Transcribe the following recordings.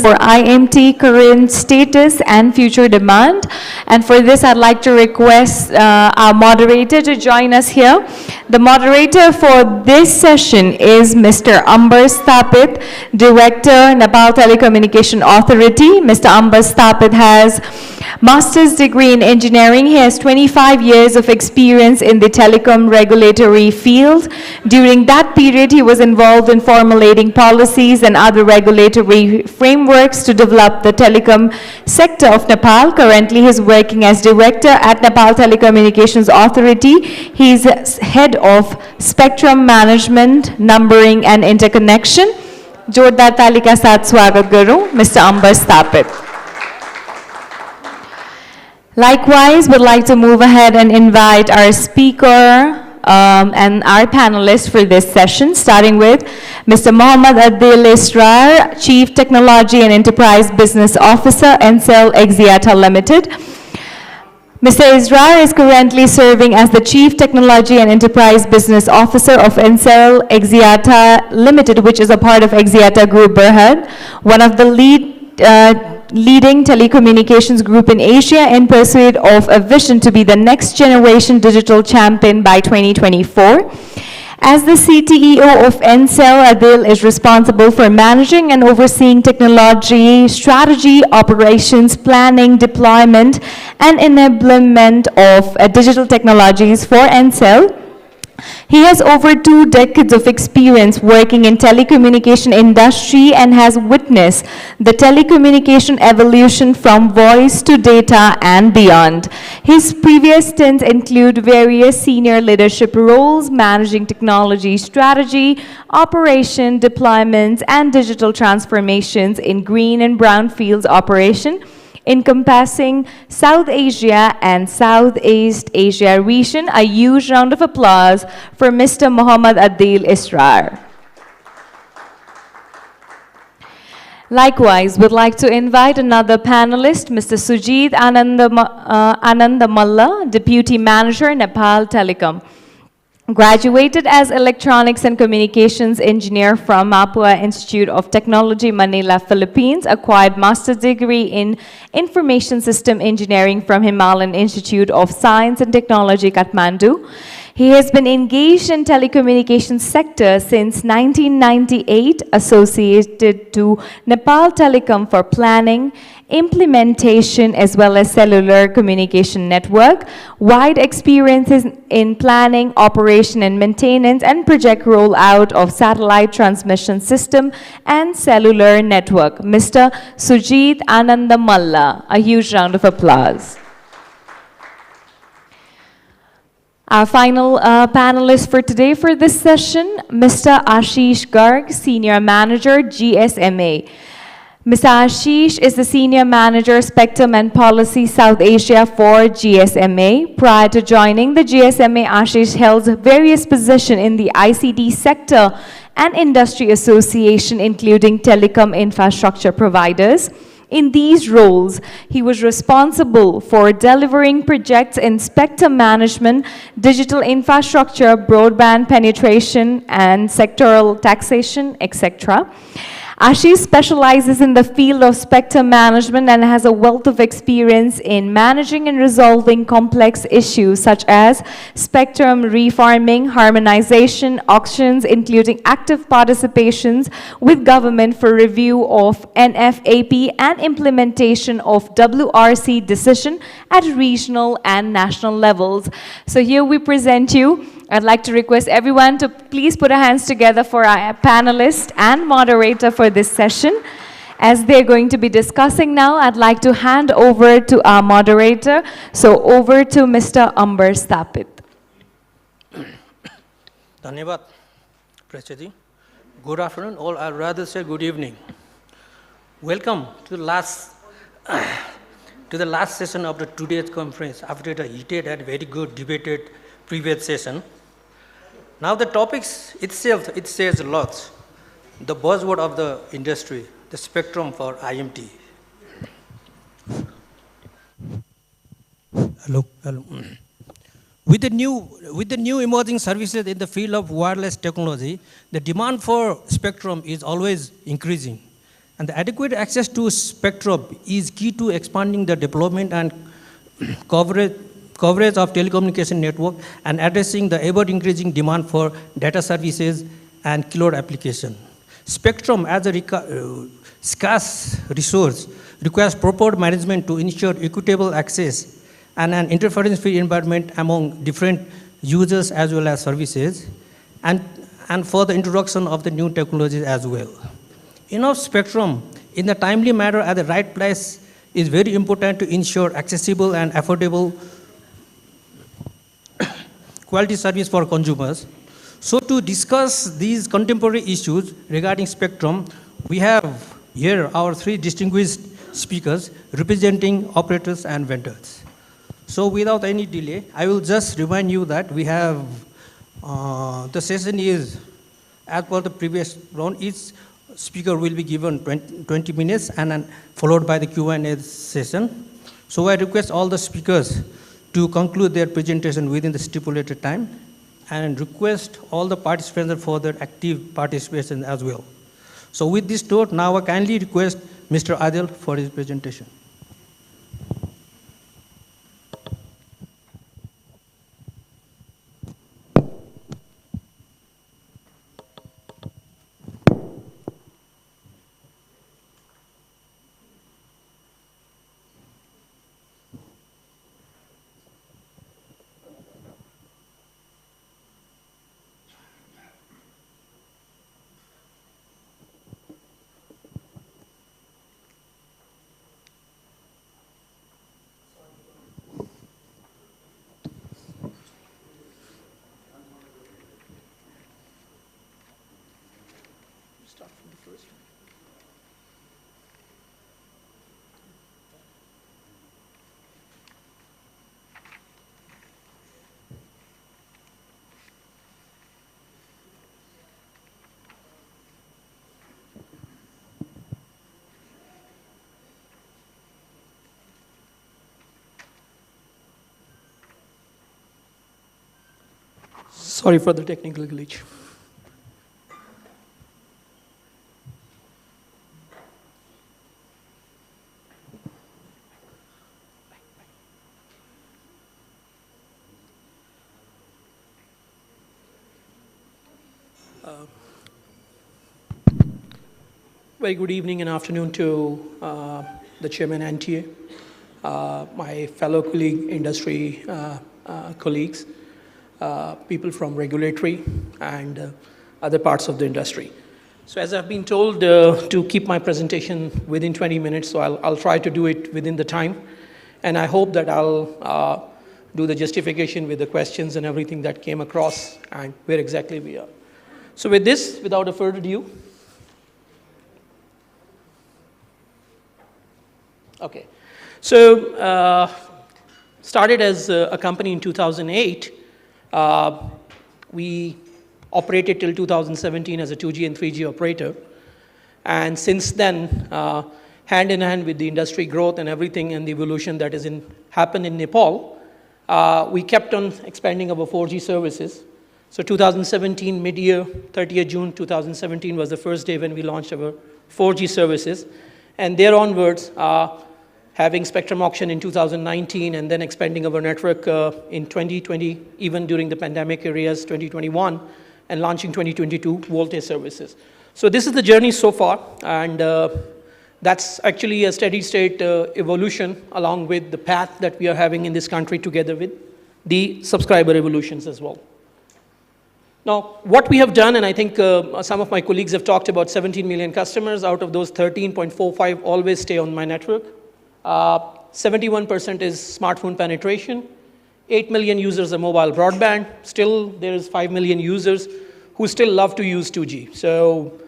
for IMT current status and future demand. And for this, I'd like to request our moderator to join us here. The moderator for this session is Mr. Amber Stapit, Director, Nepal Telecommunication Authority. Mr. Amber Stapit has master's degree in engineering. He has 25 years of experience in the telecom regulatory field. During that period, he was involved in formulating policies and other regulatory frameworks to develop the telecom sector of Nepal. Currently, he is working as director at Nepal Telecommunications Authority. He is head of spectrum management, numbering and interconnection. जोरदार ताली का साथ स्वागत करूं Mr. Amber Stapit. Likewise, would like to move ahead and invite our speaker and our panelists for this session, starting with Mr. Mohammad Adil Israr, Chief Technology and Enterprise Business Officer, Ncell Axiata Limited. Mr. Israr is currently serving as the Chief Technology and Enterprise Business Officer of Ncell Axiata Limited, which is a part of Axiata Group Berhad, one of the leading telecommunications group in Asia, in pursuit of a vision to be the next generation digital champion by 2024. As the CTEO of Ncell, Adil is responsible for managing and overseeing technology, strategy, operations, planning, deployment, and enablement of digital technologies for Ncell. He has over 2 decades of experience working in telecommunication industry and has witnessed the telecommunication evolution from voice to data and beyond. His previous stints include various senior leadership roles, managing technology strategy, operation, deployments, and digital transformations in green and brownfields operation, encompassing South Asia and Southeast Asia region. A huge round of applause for Mr. Mohammad Adil Israr. Likewise, would like to invite another panelist, Mr. Sujit Anandamalla, Deputy Manager, Nepal Telecom. Graduated as Electronics and Communications Engineer from Mapua Institute of Technology, Manila, Philippines. Acquired master's degree in Information System Engineering from Himalayan Institute of Science and Technology, Kathmandu. He has been engaged in telecommunications sector since 1998, associated to Nepal Telecom for planning, implementation, as well as cellular communication network. Wide experiences in planning, operation and maintenance, and project rollout of satellite transmission system and cellular network. Mr. Sujit Anandamalla, a huge round of applause. Our final panelist for today for this session, Mr. Ashish Garg, Senior Manager, GSMA. Mr. Ashish is the Senior Manager, Spectrum and Policy, South Asia for GSMA. Prior to joining the GSMA, Ashish held various positions in the ICT sector and industry association, including telecom infrastructure providers. In these roles, he was responsible for delivering projects in spectrum management, digital infrastructure, broadband penetration, and sectoral taxation, etc. Ashish specializes in the field of spectrum management and has a wealth of experience in managing and resolving complex issues such as spectrum refarming, harmonization, auctions, including active participations with government for review of NFAP and implementation of WRC decision at regional and national levels. So here we present you. I'd like to request everyone to please put our hands together for our panelist and moderator for this session. As they're going to be discussing now, I'd like to hand over to our moderator. So over to Mr. Amber Stapit. Dhanyavad, Prashadi. Good afternoon, or I'd rather say good evening. Welcome to the last session of the today's conference after a heated and very good debated previous session. Now the topics itself, it says a lot. The buzzword of the industry, the spectrum for IMT. Hello. With the new emerging services in the field of wireless technology, the demand for spectrum is always increasing. And the adequate access to spectrum is key to expanding the development and coverage of telecommunication network and addressing the ever-increasing demand for data services and cloud application. Spectrum as a scarce resource requires proper management to ensure equitable access and an interference-free environment among different users as well as services, and for the introduction of the new technologies as well. Enough spectrum in a timely manner at the right place is very important to ensure accessible and affordable quality service for consumers. So to discuss these contemporary issues regarding spectrum, we have here our three distinguished speakers representing operators and vendors. So without any delay, I will just remind you that we have, the session is, as per the previous round, each speaker will be given 20 minutes and then followed by the Q&A session. So I request all the speakers to conclude their presentation within the stipulated time and request all the participants for their active participation as well. So with this note, now I kindly request Mr. Adil for his presentation. Sorry for the technical glitch. Very good evening and afternoon to the chairman NTA, my fellow colleague, industry colleagues, people from regulatory and other parts of the industry. So as I've been told to keep my presentation within 20 minutes, so I'll try to do it within the time. And I hope that I'll do the justification with the questions and everything that came across and where exactly we are. So with this, without a further ado, okay. So started as a company in 2008. We operated till 2017 as a 2G and 3G operator. And since then, hand in hand with the industry growth and everything and the evolution that has happened in Nepal, we kept on expanding our 4G services. So 2017, mid-year, 30th June 2017 was the first day when we launched our 4G services. And there onwards, having spectrum auction in 2019 and then expanding our network in 2020, even during the pandemic areas, 2021, and launching 2022 VoLTE services. So this is the journey so far, and that's actually a steady state evolution along with the path that we are having in this country together with the subscriber evolutions as well. Now, what we have done, and I think some of my colleagues have talked about 17 million customers, out of those 13.45 always stay on my network. 71% is smartphone penetration, 8 million users are mobile broadband, still there is 5 million users who still love to use 2G. So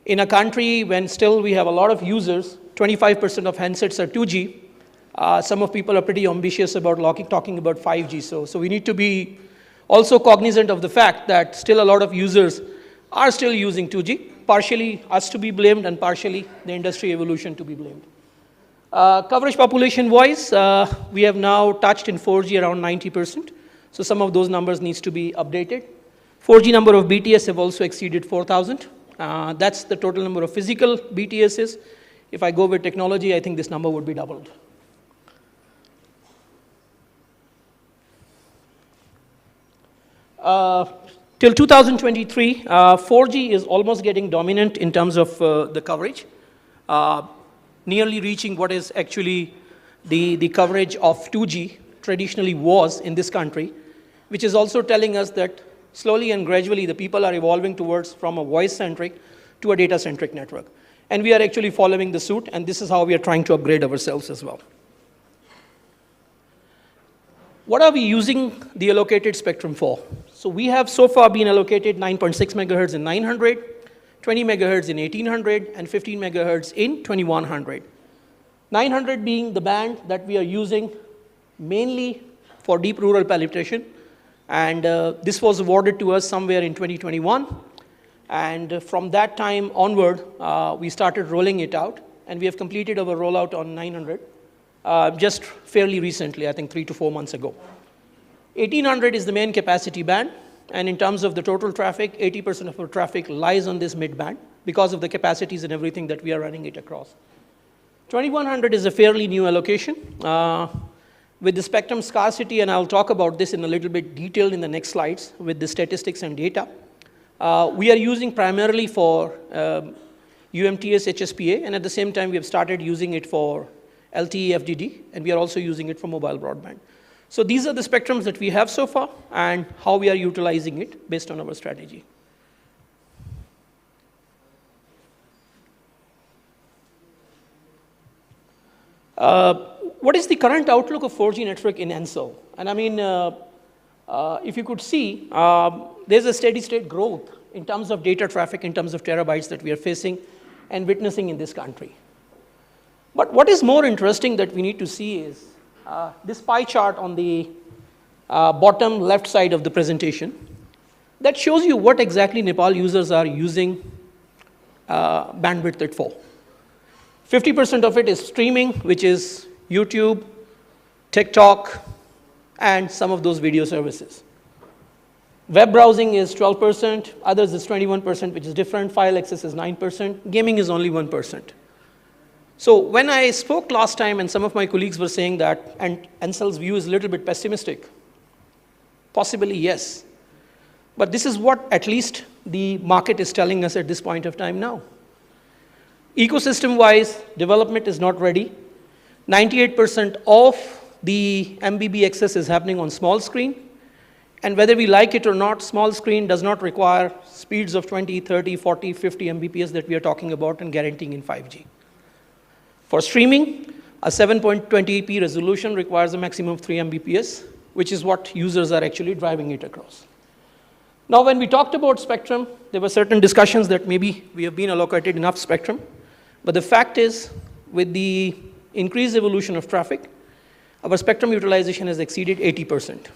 in a country when still we have a lot of users, 25% of handsets are 2G, some of people are pretty ambitious about talking about 5G. So we need to be also cognizant of the fact that still a lot of users are still using 2G, partially us to be blamed and partially the industry evolution to be blamed. Coverage population wise, we have now touched in 4G around 90%. So some of those numbers needs to be updated. 4G number of BTS have also exceeded 4,000. That's the total number of physical BTSs. If I go with technology, I think this number would be doubled. Till 2023, 4G is almost getting dominant in terms of the coverage, nearly reaching what is actually the coverage of 2G traditionally was in this country, which is also telling us that slowly and gradually the people are evolving towards from a voice-centric to a data-centric network. And we are actually following the suit, and this is how we are trying to upgrade ourselves as well. What are we using the allocated spectrum for? So we have so far been allocated 9.6 megahertz in 900, 20 megahertz in 1800, and 15 megahertz in 2100. 900 being the band that we are using mainly for deep rural penetration. And this was awarded to us somewhere in 2021. And from that time onward, we started rolling it out. And we have completed our rollout on 900 just fairly recently, I think 3 to 4 months ago. 1800 is the main capacity band. And in terms of the total traffic, 80% of our traffic lies on this mid band because of the capacities and everything that we are running it across. 2100 is a fairly new allocation. With the spectrum scarcity, and I'll talk about this in a little bit detail in the next slides with the statistics and data, we are using primarily for UMTS HSPA, and at the same time we have started using it for LTE FDD, and we are also using it for mobile broadband. So these are the spectrums that we have so far and how we are utilizing it based on our strategy. What is the current outlook of 4G network in NSO? And I mean, if you could see, there's a steady state growth in terms of data traffic, in terms of terabytes that we are facing and witnessing in this country. But what is more interesting that we need to see is this pie chart on the bottom left side of the presentation that shows you what exactly Nepal users are using bandwidth it for. 50% of it is streaming, which is YouTube, TikTok, and some of those video services. Web browsing is 12%, others is 21%, which is different. File access is 9%. Gaming is only 1%. So when I spoke last time, and some of my colleagues were saying that, and Ansel's view is a little bit pessimistic, possibly yes. But this is what at least the market is telling us at this point of time now. Ecosystem-wise, development is not ready. 98% of the MBB access is happening on small screen. And whether we like it or not, small screen does not require speeds of 20, 30, 40, 50 Mbps that we are talking about and guaranteeing in 5G. For streaming, a 7.20p resolution requires a maximum of 3 Mbps, which is what users are actually driving it across. Now, when we talked about spectrum, there were certain discussions that maybe we have been allocated enough spectrum. But the fact is, with the increased evolution of traffic, our spectrum utilization has exceeded 80%.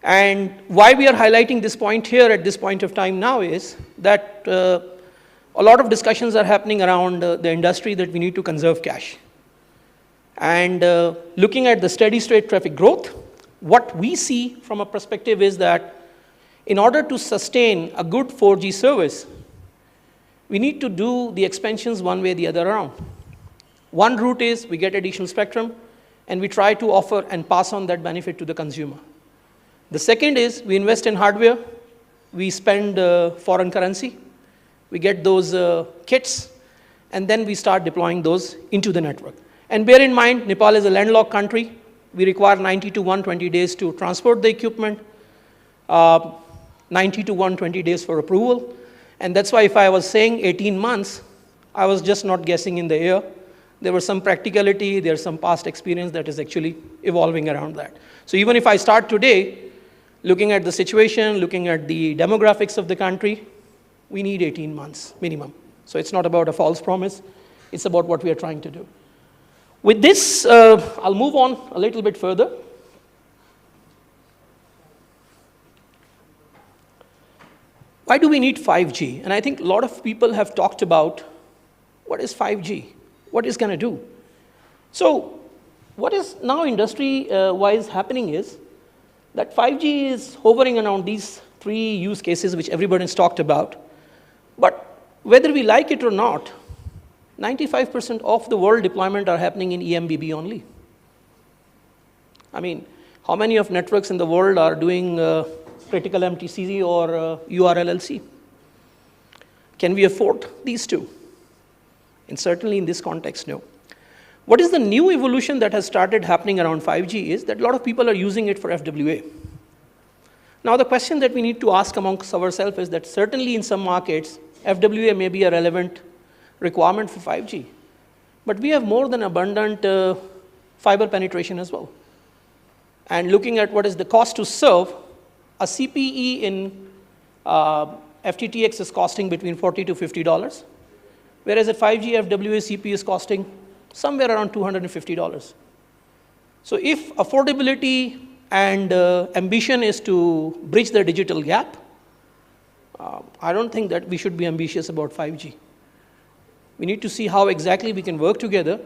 And why we are highlighting this point here at this point of time now is that a lot of discussions are happening around the industry that we need to conserve cash. And looking at the steady state traffic growth, what we see from a perspective is that in order to sustain a good 4G service, we need to do the expansions one way or the other around. One route is we get additional spectrum, and we try to offer and pass on that benefit to the consumer. The second is we invest in hardware, we spend foreign currency, we get those kits, and then we start deploying those into the network. And bear in mind, Nepal is a landlocked country. We require 90 to 120 days to transport the equipment, 90 to 120 days for approval. And that's why if I was saying 18 months, I was just not guessing in the air. There was some practicality, there's some past experience that is actually evolving around that. So even if I start today, looking at the situation, looking at the demographics of the country, we need 18 months minimum. So it's not about a false promise, it's about what we are trying to do. With this, I'll move on a little bit further. Why do we need 5G? And I think a lot of people have talked about what is 5G? What is going to do? So what is now industry-wise happening is that 5G is hovering around these three use cases which everybody has talked about. But whether we like it or not, 95% of the world deployment are happening in EMBB only. I mean, how many of networks in the world are doing critical MTCC or URLLC? Can we afford these two? And certainly in this context, no. What is the new evolution that has started happening around 5G is that a lot of people are using it for FWA. Now the question that we need to ask amongst ourselves is that certainly in some markets, FWA may be a relevant requirement for 5G. But we have more than abundant fiber penetration as well. And looking at what is the cost to serve, a CPE in FTTX is costing between $40 to $50, whereas at 5G FWA CPE is costing somewhere around $250. So if affordability and ambition is to bridge the digital gap, I don't think that we should be ambitious about 5G. We need to see how exactly we can work together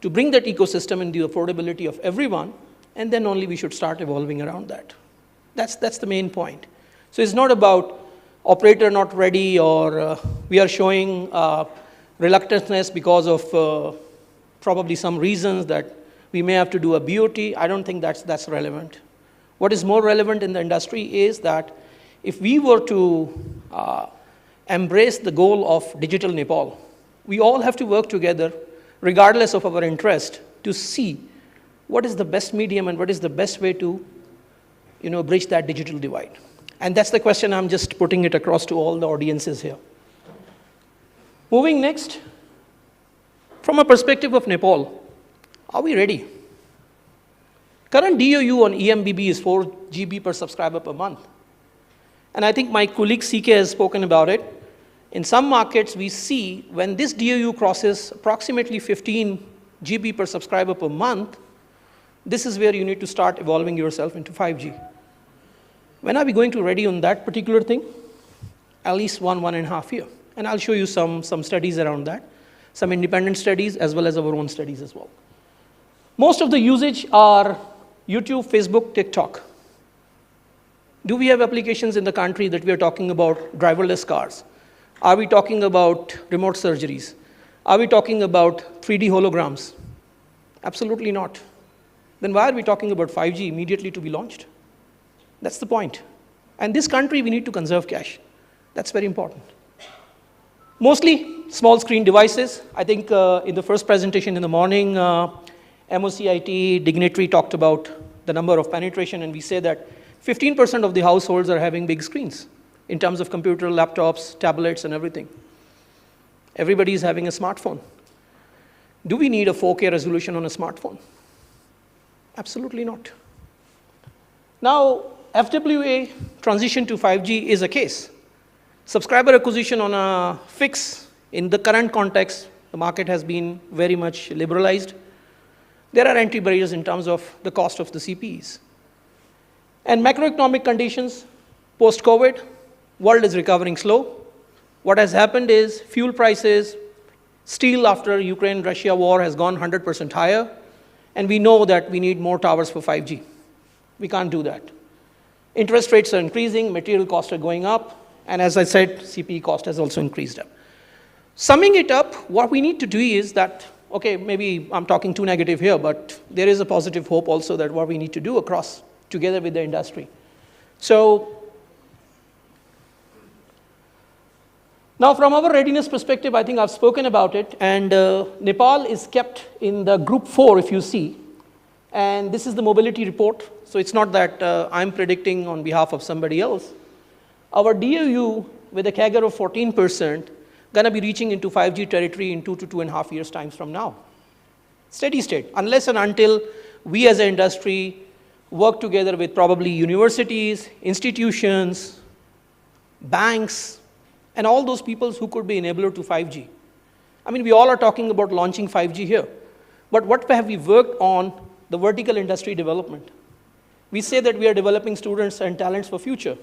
to bring that ecosystem and the affordability of everyone, and then only we should start evolving around that. That's the main point. So it's not about operator not ready or we are showing reluctantness because of probably some reasons that we may have to do a BOT. I don't think that's relevant. What is more relevant in the industry is that if we were to embrace the goal of digital Nepal, we all have to work together, regardless of our interest, to see what is the best medium and what is the best way to bridge that digital divide. And that's the question I'm just putting it across to all the audiences here. Moving next, from a perspective of Nepal, are we ready? Current DOU on EMBB is 4 GB per subscriber per month. And I think my colleague CK has spoken about it. In some markets, we see when this DOU crosses approximately 15 GB per subscriber per month, this is where you need to start evolving yourself into 5G. When are we going to ready on that particular thing? At least 1.5 years. And I'll show you some studies around that, some independent studies as well as our own studies as well. Most of the usage are YouTube, Facebook, TikTok. Do we have applications in the country that we are talking about driverless cars? Are we talking about remote surgeries? Are we talking about 3D holograms? Absolutely not. Then why are we talking about 5G immediately to be launched? That's the point. And this country, we need to conserve cash. That's very important. Mostly small screen devices. I think in the first presentation in the morning, MOCIT dignitary talked about the number of penetration, and we say that 15% of the households are having big screens in terms of computer, laptops, tablets, and everything. Everybody is having a smartphone. Do we need a 4K resolution on a smartphone? Absolutely not. Now, FWA transition to 5G is a case. Subscriber acquisition on a fix, in the current context, the market has been very much liberalized. There are entry barriers in terms of the cost of the CPEs. And macroeconomic conditions, post-COVID, world is recovering slow. What has happened is fuel prices, steel after Ukraine-Russia war has gone 100% higher, and we know that we need more towers for 5G. We can't do that. Interest rates are increasing, material costs are going up, and as I said, CPE cost has also increased up. Summing it up, what we need to do is that, okay, maybe I'm talking too negative here, but there is a positive hope also that what we need to do across together with the industry. So, now from our readiness perspective, I think I've spoken about it, and Nepal is kept in the group 4, if you see. And this is the mobility report, so it's not that I'm predicting on behalf of somebody else. Our DOU with a CAGR of 14% gonna be reaching into 5G territory in 2 to 2.5 years time from now. Steady state, unless and until we as an industry work together with probably universities, institutions, banks, and all those people who could be enabler to 5G. I mean, we all are talking about launching 5G here, but what have we worked on the vertical industry development? We say that we are developing students and talents for future,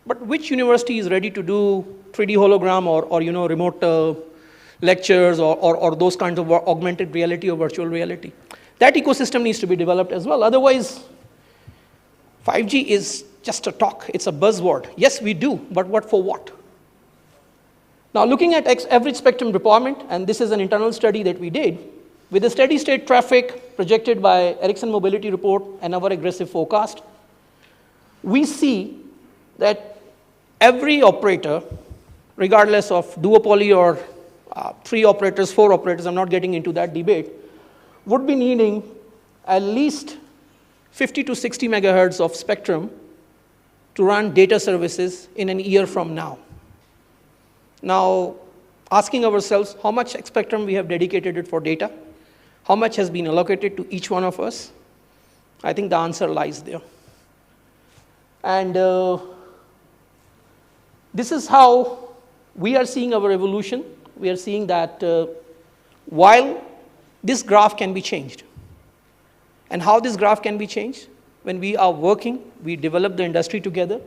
but which university is ready to do 3D hologram or remote lectures or those kinds of augmented reality or virtual reality? That ecosystem needs to be developed as well. Otherwise, 5G is just a talk. It's a buzzword. Yes, we do, but what for what? Now, looking at average spectrum deployment, and this is an internal study that we did, with the steady state traffic projected by Ericsson Mobility Report and our aggressive forecast, we see that every operator, regardless of duopoly or 3 operators, 4 operators, I'm not getting into that debate, would be needing at least 50 to 60 megahertz of spectrum to run data services in an year from now. Now, asking ourselves how much spectrum we have dedicated it for data, how much has been allocated to each one of us, I think the answer lies there. And this is how we are seeing our evolution. We are seeing that while this graph can be changed, and how this graph can be changed, when we are working, we develop the industry together,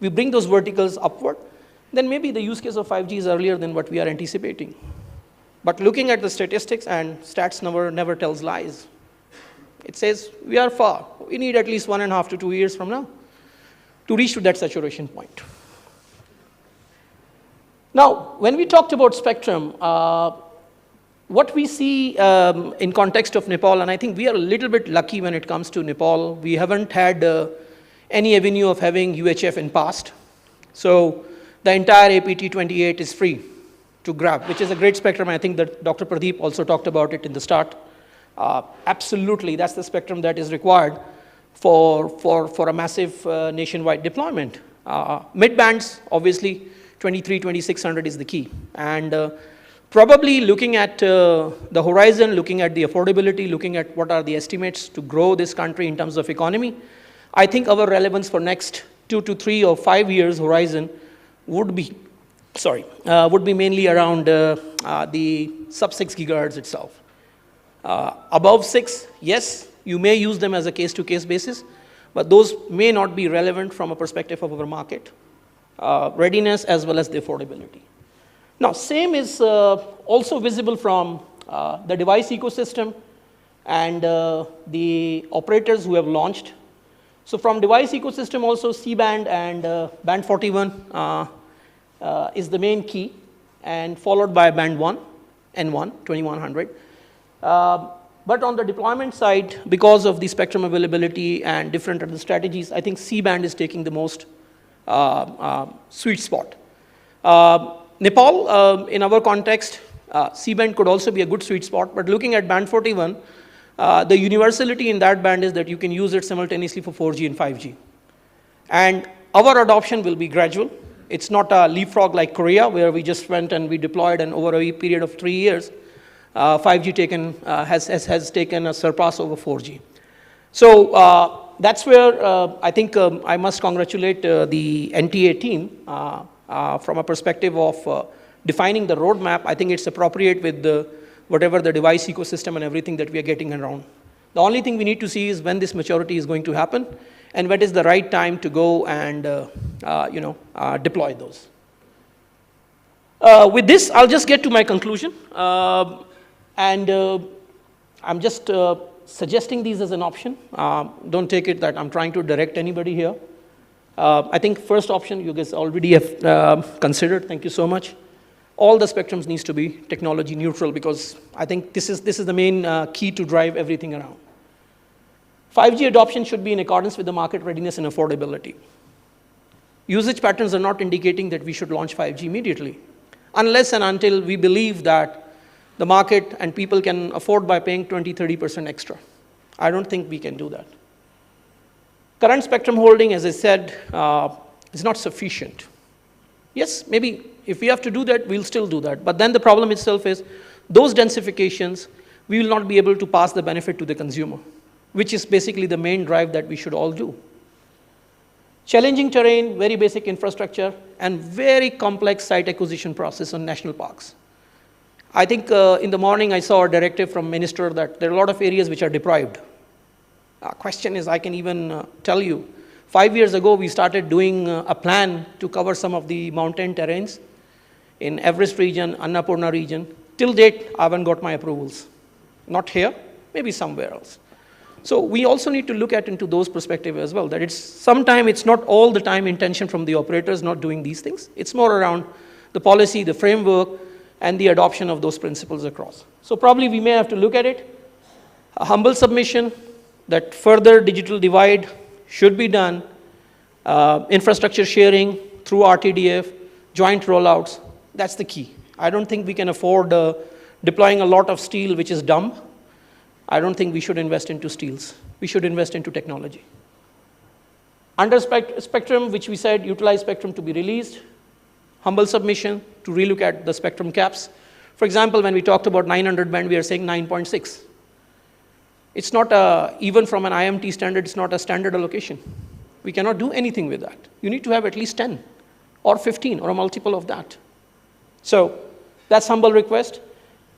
we bring those verticals upward, then maybe the use case of 5G is earlier than what we are anticipating. But looking at the statistics, and stats never tells lies, it says we are far. We need at least 1.5 to 2 years from now to reach to that saturation point. Now, when we talked about spectrum, what we see in context of Nepal, and I think we are a little bit lucky when it comes to Nepal, we haven't had any avenue of having UHF in past. So the entire APT28 is free to grab, which is a great spectrum. I think that Dr. Pradeep also talked about it in the start. Absolutely, that's the spectrum that is required for a massive nationwide deployment. Mid-bands, obviously, 2600 is the key. And probably looking at the horizon, looking at the affordability, looking at what are the estimates to grow this country in terms of economy, I think our relevance for next 2 to 3 or 5 years horizon would be mainly around the sub-6 gigahertz itself. Above 6, yes, you may use them as a case-to-case basis, but those may not be relevant from a perspective of our market readiness as well as the affordability. Now, same is also visible from the device ecosystem and the operators who have launched. So from device ecosystem also, C-band and band 41 is the main key, and followed by band 1, N1, 2100. But on the deployment side, because of the spectrum availability and different other strategies, I think C-band is taking the most sweet spot. Nepal, in our context, C-band could also be a good sweet spot, but looking at band 41, the universality in that band is that you can use it simultaneously for 4G and 5G. And our adoption will be gradual. It's not a leapfrog like Korea, where we just went and we deployed, and over a period of 3 years, 5G has taken a surpass over 4G. So that's where I think I must congratulate the NTA team from a perspective of defining the roadmap. I think it's appropriate with whatever the device ecosystem and everything that we are getting around. The only thing we need to see is when this maturity is going to happen and when is the right time to go and deploy those. With this, I'll just get to my conclusion. I'm just suggesting these as an option. Don't take it that I'm trying to direct anybody here. I think first option you guys already have considered. Thank you so much. All the spectrums needs to be technology neutral, because I think this is the main key to drive everything around. 5G adoption should be in accordance with the market readiness and affordability. Usage patterns are not indicating that we should launch 5G immediately, unless and until we believe that the market and people can afford by paying 20–30% extra. I don't think we can do that. Current spectrum holding, as I said, is not sufficient. Yes, maybe if we have to do that, we'll still do that. But then the problem itself is those densifications, we will not be able to pass the benefit to the consumer, which is basically the main drive that we should all do. Challenging terrain, very basic infrastructure, and very complex site acquisition process on national parks. I think in the morning I saw a directive from minister that there are a lot of areas which are deprived. Question is, I can even tell you, 5 years ago we started doing a plan to cover some of the mountain terrains in Everest region, Annapurna region. Till date, I haven't got my approvals. Not here, maybe somewhere else. So we also need to look at into those perspectives as well, that it's not all the time intention from the operators not doing these things. It's more around the policy, the framework, and the adoption of those principles across. So probably we may have to look at it. A humble submission that further digital divide should be done, infrastructure sharing through RTDF, joint rollouts, that's the key. I don't think we can afford deploying a lot of steel which is dumb. I don't think we should invest into steels. We should invest into technology. Under spectrum, which we said, utilize spectrum to be released, humble submission to relook at the spectrum caps. For example, when we talked about 900 band, we are saying 9.6. It's not even from an IMT standard, it's not a standard allocation. We cannot do anything with that. You need to have at least 10 or 15 or a multiple of that. So that's humble request.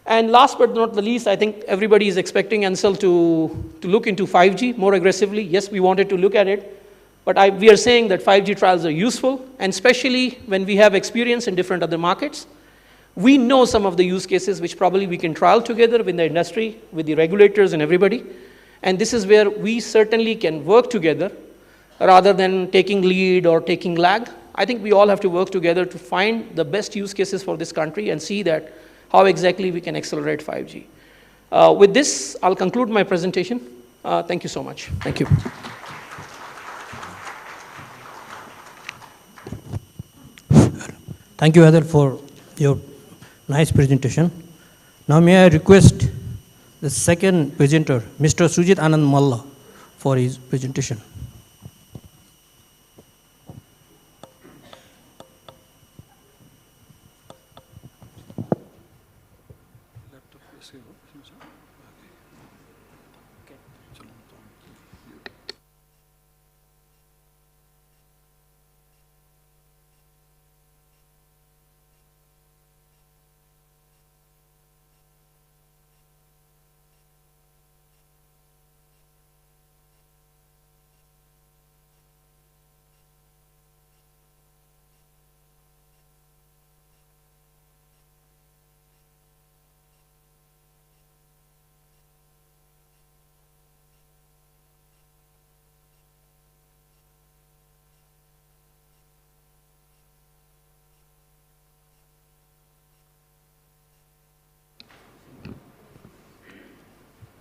And last but not the least, I think everybody is expecting Ansel to look into 5G more aggressively. Yes, we wanted to look at it. But we are saying that 5G trials are useful, and especially when we have experience in different other markets. We know some of the use cases which probably we can trial together with the industry, with the regulators and everybody. And this is where we certainly can work together rather than taking lead or taking lag. I think we all have to work together to find the best use cases for this country and see that how exactly we can accelerate 5G. With this, I'll conclude my presentation. Thank you so much. Thank you. Thank you, Adel, for your nice presentation. Now may I request the second presenter, Mr. Sujit Anand Malla, for his presentation.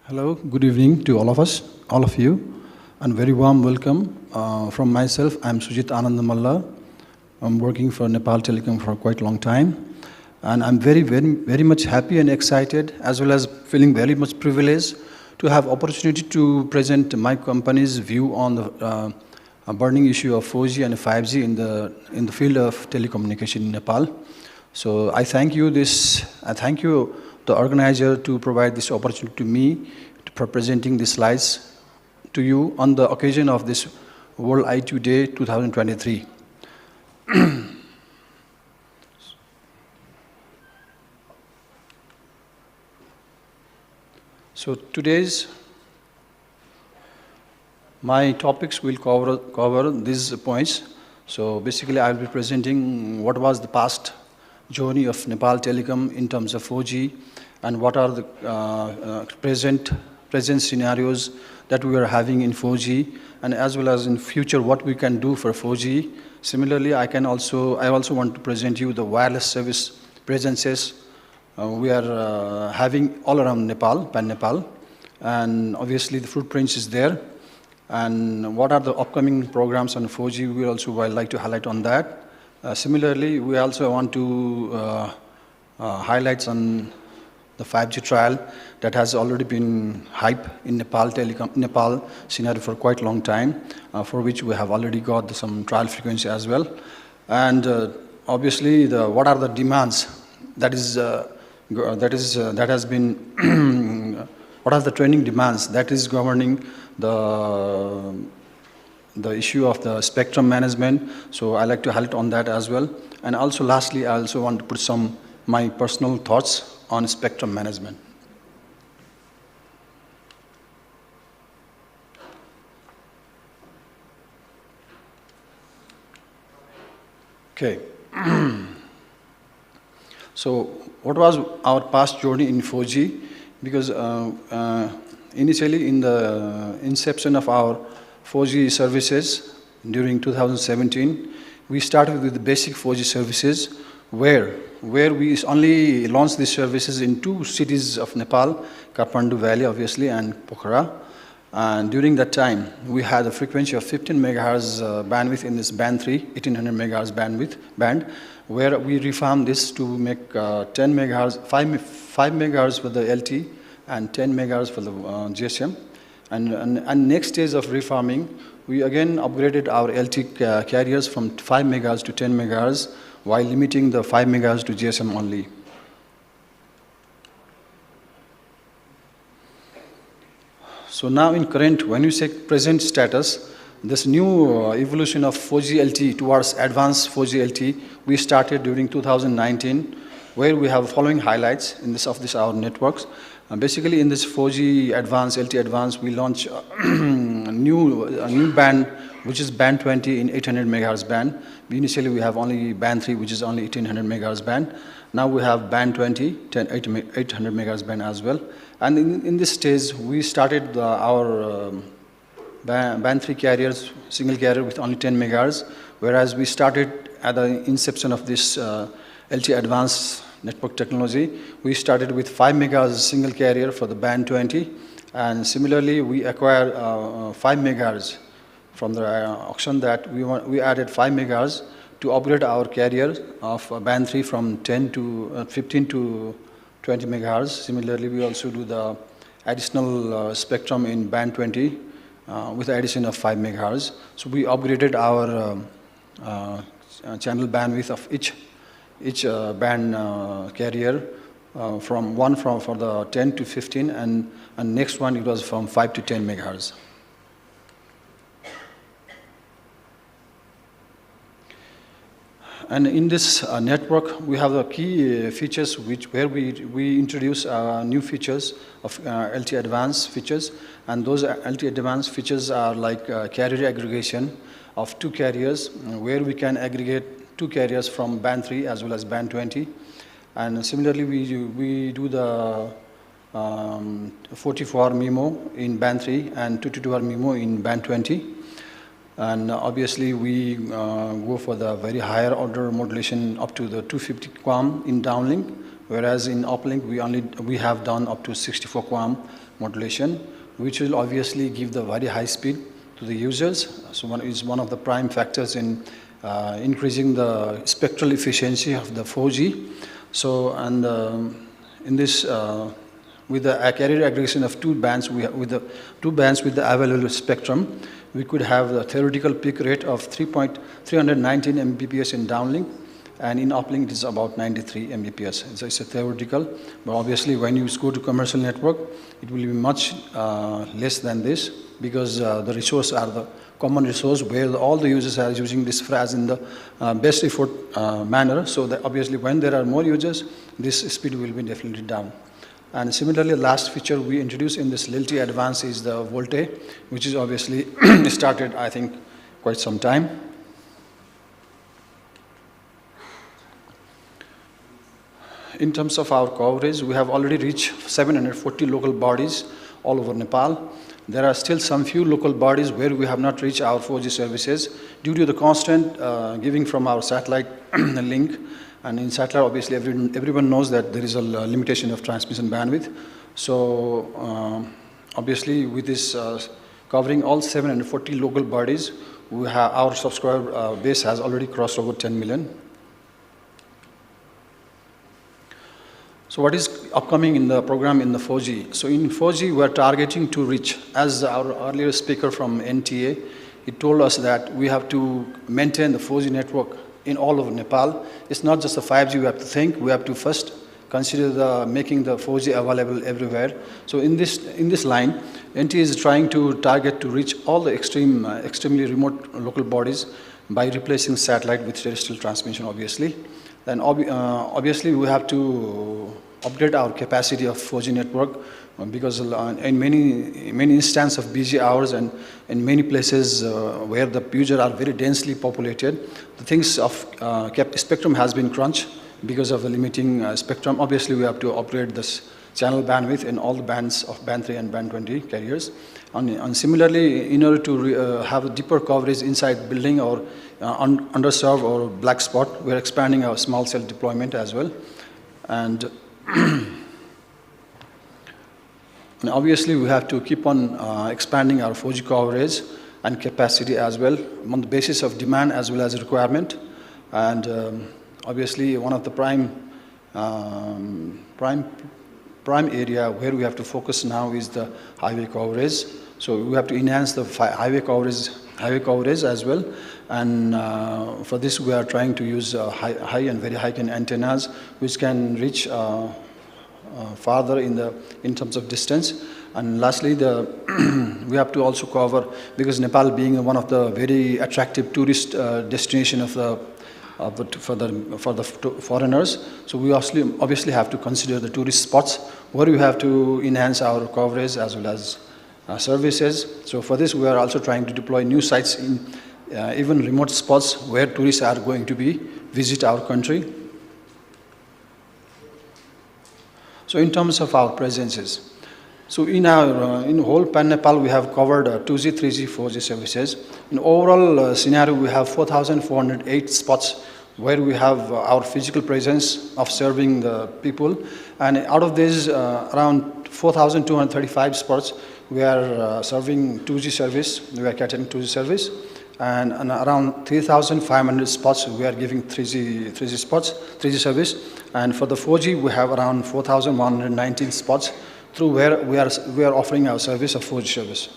Hello, good evening to all of us, all of you, and very warm welcome from myself. I'm Sujit Anand Malla. I'm working for Nepal Telecom for quite a long time, and I'm very much happy and excited, as well as feeling very much privileged to have opportunity to present my company's view on the burning issue of 4G and 5G in the field of telecommunication in Nepal. So I thank you the organizer to provide this opportunity to me for presenting these slides to you on the occasion of this World ITU Day 2023. So my topics will cover these points. So basically I will be presenting what was the past journey of Nepal Telecom in terms of 4G, and what are the present scenarios that we are having in 4G, and as well as in future what we can do for 4G. Similarly, I also want to present you the wireless service presences we are having all around Nepal, pan-Nepal, and obviously the footprints is there. And what are the upcoming programs on 4G, we also would like to highlight on that. Similarly, we also want to highlight on the 5G trial that has already been hype in Nepal scenario for quite a long time, for which we have already got some trial frequency as well. And obviously, what are the demands that has been what are the training demands that is governing the issue of the spectrum management. So I like to highlight on that as well. And also lastly, I also want to put my personal thoughts on spectrum management. Okay. So what was our past journey in 4G? Because initially in the inception of our 4G services during 2017, we started with the basic 4G services, where we only launched these services in 2 cities of Nepal, Kathmandu Valley, obviously, and Pokhara. And during that time, we had a frequency of 15 megahertz bandwidth in this band 3, 1800 megahertz band, where we refarmed this to make 10 megahertz, 5 megahertz for the LT and 10 megahertz for the GSM. And next stage of refarming, we again upgraded our LT carriers from 5 megahertz to 10 megahertz, while limiting the 5 megahertz to GSM only. So now in current, when you say present status, this new evolution of 4G LTE towards advanced 4G LTE, we started during 2019, where we have following highlights in this our networks. Basically, in this 4G advanced, LTE advanced, we launched a new band, which is band 20 in 800 megahertz band. Initially, we have only band 3, which is only 1800 megahertz band. Now we have band 20, 800 megahertz band as well. And in this stage, we started our band 3 carriers, single carrier with only 10 megahertz, whereas we started at the inception of this LTE advanced network technology. We started with 5 megahertz single carrier for the band 20, and similarly, we acquired 5 megahertz from the auction that we added 5 megahertz to upgrade our carrier of band 3 from 15 to 20 megahertz. Similarly, we also do the additional spectrum in band 20 with the addition of 5 megahertz. So we upgraded our channel bandwidth of each band carrier from for the 10 to 15, and next one it was from 5 to 10 megahertz. And in this network, we have the key features where we introduce new features of LTE advanced features, and those LTE advanced features are like carrier aggregation of 2 carriers, where we can aggregate 2 carriers from band 3 as well as band 20. And similarly, we do the 44-hour MIMO in band 3 and 222-hour MIMO in band 20. And obviously, we go for the very higher order modulation up to the 250 QAM in downlink, whereas in uplink, we have done up to 64 QAM modulation, which will obviously give the very high speed to the users. So one of the prime factors in increasing the spectral efficiency of the 4G. So, and in this, with the carrier aggregation of 2 bands, with the 2 bands with the available spectrum, we could have the theoretical peak rate of 319 Mbps in downlink, and in uplink it is about 93 Mbps. So it's a theoretical, but obviously when you go to commercial network, it will be much less than this, because the resource are the common resource where all the users are using this phrase in the best effort manner. So that obviously when there are more users, this speed will be definitely down. And similarly, the last feature we introduced in this LTE Advance is the VoLTE, which is obviously started, I think, quite some time. In terms of our coverage, we have already reached 740 local bodies all over Nepal. There are still some few local bodies where we have not reached our 4G services due to the constant giving from our satellite link. And in satellite, obviously, everyone knows that there is a limitation of transmission bandwidth. So, obviously, with this covering all 740 local bodies, we have our subscriber base has already crossed over 10 million. So, what is upcoming in the program in the 4G? So, in 4G, we are targeting to reach, as our earlier speaker from NTA, he told us that we have to maintain the 4G network in all over Nepal. It's not just the 5G we have to think, we have to first consider making the 4G available everywhere. So in this line, NT is trying to target to reach all the extremely remote local bodies by replacing satellite with terrestrial transmission, obviously. Then obviously we have to upgrade our capacity of 4G network, because in many instances of busy hours and in many places where the users are very densely populated, the things of spectrum has been crunched because of the limiting spectrum. Obviously, we have to upgrade this channel bandwidth in all the bands of band 3 and band 20 carriers. And similarly, in order to have a deeper coverage inside building or underserved or black spot, we're expanding our small cell deployment as well. And and obviously, we have to keep on expanding our 4G coverage and capacity as well on the basis of demand as well as requirement. And obviously, one of the prime area where we have to focus now is the highway coverage. So we have to enhance the highway coverage as well. And for this, we are trying to use high and very high antennas, which can reach farther in terms of distance. And lastly, we have to also cover, because Nepal being one of the very attractive tourist destination for the foreigners, so we obviously have to consider the tourist spots where we have to enhance our coverage as well as services. So for this, we are also trying to deploy new sites in even remote spots where tourists are going to visit our country. So in terms of our presences, so in whole Pan Nepal, we have covered 2G, 3G, 4G services. In overall scenario, we have 4,408 spots where we have our physical presence of serving the people. And out of these, around 4,235 spots, we are serving 2G service, we are catering 2G service. And around 3,500 spots, we are giving 3G service. And for the 4G, we have around 4,119 spots through where we are offering our service of 4G service.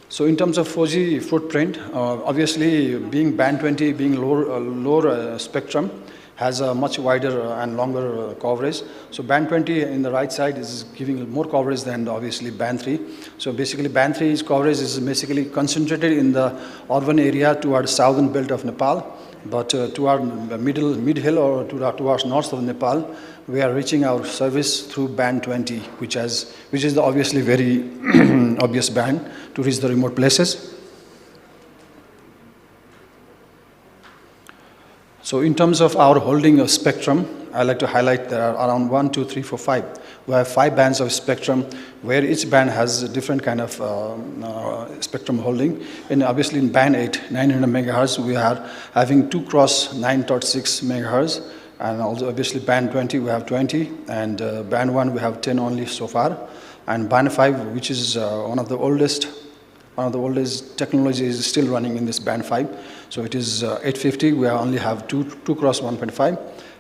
So in terms of 4G footprint, obviously being band 20, being lower spectrum, has a much wider and longer coverage. So band 20 in the right side is giving more coverage than obviously band 3. So basically band 3's coverage is basically concentrated in the urban area toward southern belt of Nepal, but toward mid-hill or towards north of Nepal, we are reaching our service through band 20, which is the obviously very obvious band to reach the remote places. So in terms of our holding of spectrum, I like to highlight there are around 1, 2, 3, 4, 5. We have 5 bands of spectrum where each band has a different kind of spectrum holding. And obviously in band 8, 900 megahertz, we are having 2 cross 9.6 megahertz. And also obviously band 20, we have 20. And band 1, we have 10 only so far. And band 5, which is one of the oldest technology is still running in this band 5. So it is 850, we only have 2 cross 1.5.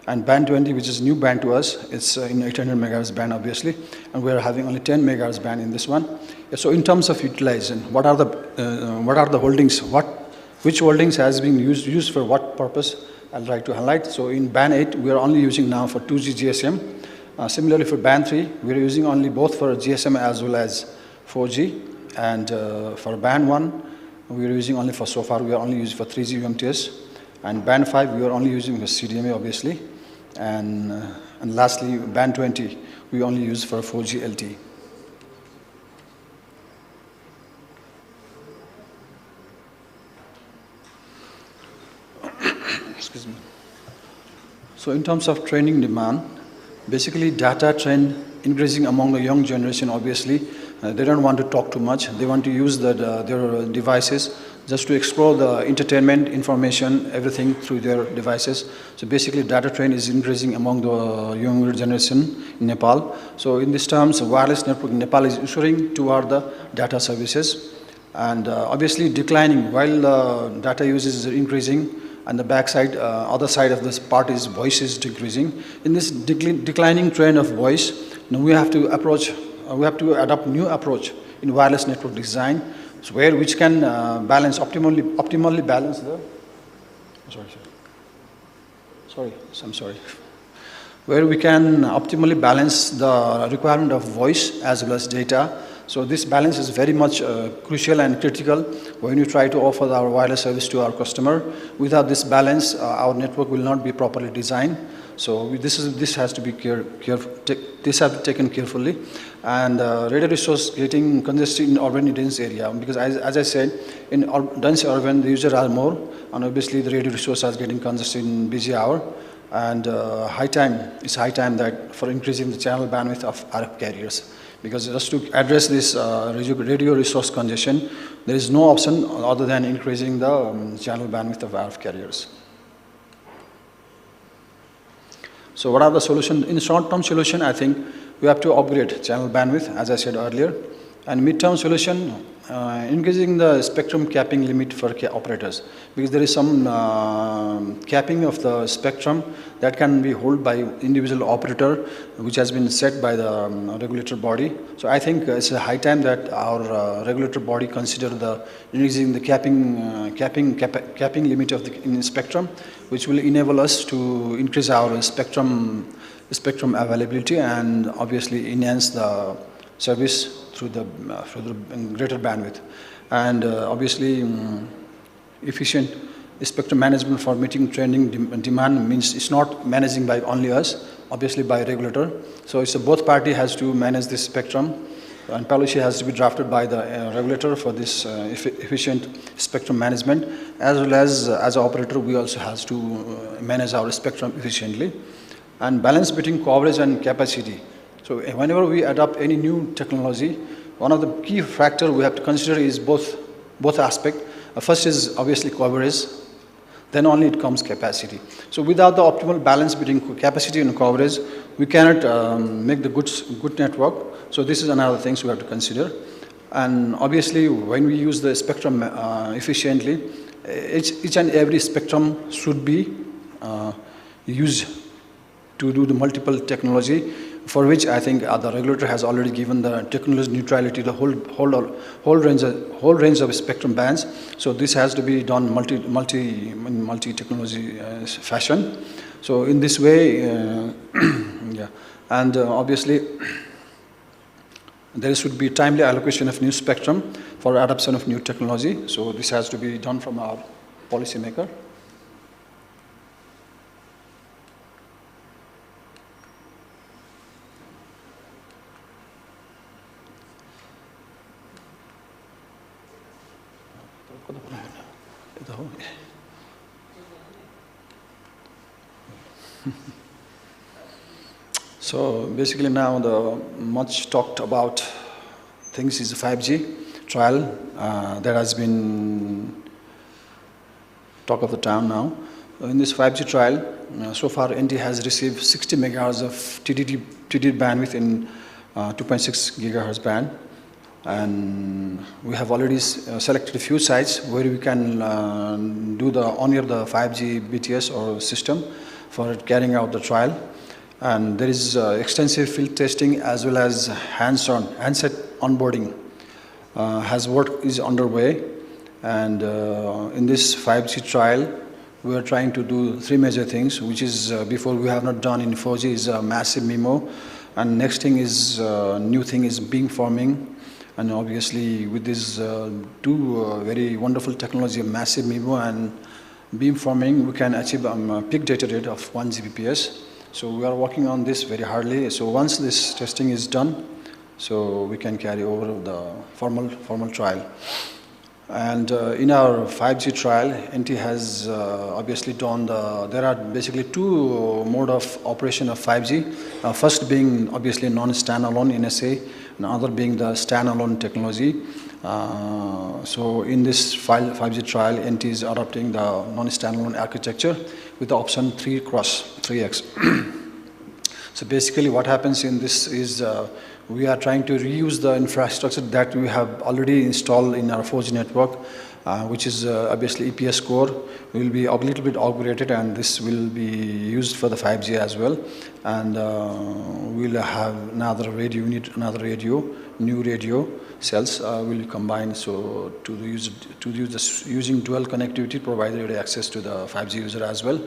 And band 20, which is new band to us, it's in 800 megahertz band obviously. And we are having only 10 megahertz band in this one. So in terms of utilization, what are the holdings? Which holdings has been used for what purpose? I'd like to highlight. So in band 8, we are only using now for 2G GSM. Similarly for band 3, we are using only both for GSM as well as 4G. And for band 1, we are using only so far we are only using for 3G UMTS. And band 5, we are only using for CDMA obviously. And lastly, band 20, we only use for 4G LTE. Excuse me. So in terms of training demand, basically data trend increasing among the young generation obviously. They don't want to talk too much. They want to use their devices just to explore the entertainment, information, everything through their devices. So basically data trend is increasing among the younger generation in Nepal. So in these terms, wireless network in Nepal is issuing toward the data services. And obviously declining while the data usage is increasing and the backside, other side of this part is voice is decreasing. In this declining trend of voice, we have to adopt new approach in wireless network design, so which can optimally balance the. I'm sorry. Where we can optimally balance the requirement of voice as well as data. So this balance is very much crucial and critical when you try to offer our wireless service to our customer. Without this balance, our network will not be properly designed. So this has to be this has to be taken carefully, and radio resource getting congested in urban dense area, because as I said, in dense urban the users are more, and obviously the radio resource is getting congested in busy hour, And it's high time that for increasing the channel bandwidth of RF carriers. Because just to address this radio resource congestion, there is no option other than increasing the channel bandwidth of RF carriers. So what are the solutions? In short-term solution, I think we have to upgrade channel bandwidth, as I said earlier. And mid-term solution, increasing the spectrum capping limit for operators. Because there is some capping of the spectrum that can be held by individual operator, which has been set by the regulator body. So I think it's a high time that our regulator body consider using the capping limit of the spectrum, which will enable us to increase our spectrum availability and obviously enhance the service through the greater bandwidth. And obviously efficient spectrum management for meeting trending demand means it's not managing by only us, obviously by regulator. So it's both party has to manage this spectrum, and policy has to be drafted by the regulator for this efficient spectrum management, as well as an operator we also has to manage our spectrum efficiently. And balance between coverage and capacity. So whenever we adopt any new technology, one of the key factors we have to consider is both aspects. First is obviously coverage, then only it comes capacity. So without the optimal balance between capacity and coverage, we cannot make the good network. So this is another thing we have to consider. And obviously when we use the spectrum efficiently, each and every spectrum should be used to do the multiple technology, for which I think the regulator has already given the technology neutrality, the whole range of spectrum bands. So this has to be done multi-technology fashion. So in this way, yeah, and obviously there should be timely allocation of new spectrum for adoption of new technology. So this has to be done from our policymaker. So basically now the much talked about things is 5G trial that has been talk of the town now. In this 5G trial, so far NT has received 60 megahertz of TDD bandwidth in 2.6 gigahertz band. And we have already selected a few sites where we can do the on-air the 5G BTS or system for carrying out the trial. And there is extensive field testing as well as handset onboarding work is underway. And in this 5G trial, we are trying to do three major things, which is before we have not done in 4G is a massive MIMO, and next thing is new thing is beamforming. And obviously with these two very wonderful technology of massive MIMO and beamforming, we can achieve a peak data rate of 1 Gbps. So we are working on this very hardly. So once this testing is done, so we can carry over the formal trial. And in our 5G trial, NT has obviously done there are basically two mode of operation of 5G. First being obviously non-standalone NSA, and other being the standalone technology. So in this 5G trial, NT is adopting the non-standalone architecture with the option 3x. So basically what happens in this is we are trying to reuse the infrastructure that we have already installed in our 4G network, which is obviously EPS core. Will be a little bit upgraded, and this will be used for the 5G as well. And we'll have another radio unit, new radio cells will be combined. So using dual connectivity, provide radio access to the 5G user as well.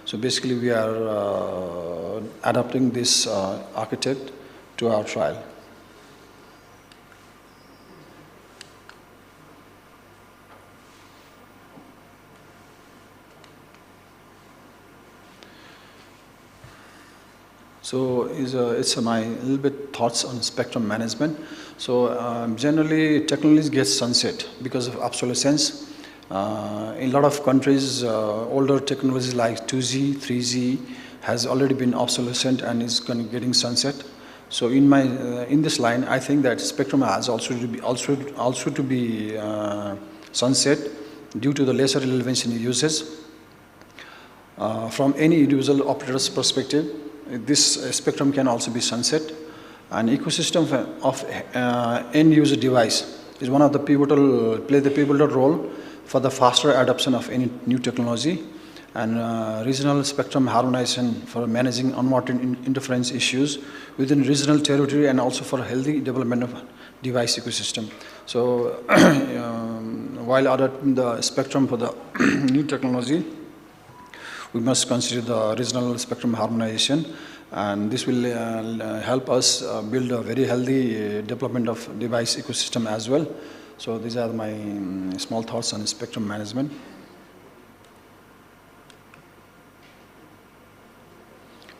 So basically, we are adapting this architect to our trial. So it's my little bit thoughts on spectrum management. So generally technologies get sunset because of obsolescence. In a lot of countries, older technologies like 2G, 3G, has already been obsolescent and is getting sunset. So in this line, I think that spectrum has also to be sunset due to the lesser relevance in usage. From any individual operator's perspective, this spectrum can also be sunset. An ecosystem of end user device is one of the play the pivotal role for the faster adoption of any new technology, and regional spectrum harmonization for managing unwanted interference issues within regional territory, and also for healthy development of device ecosystem. So while adopting the spectrum for the new technology, we must consider the regional spectrum harmonization, and this will help us build a very healthy development of device ecosystem as well. So these are my small thoughts on spectrum management.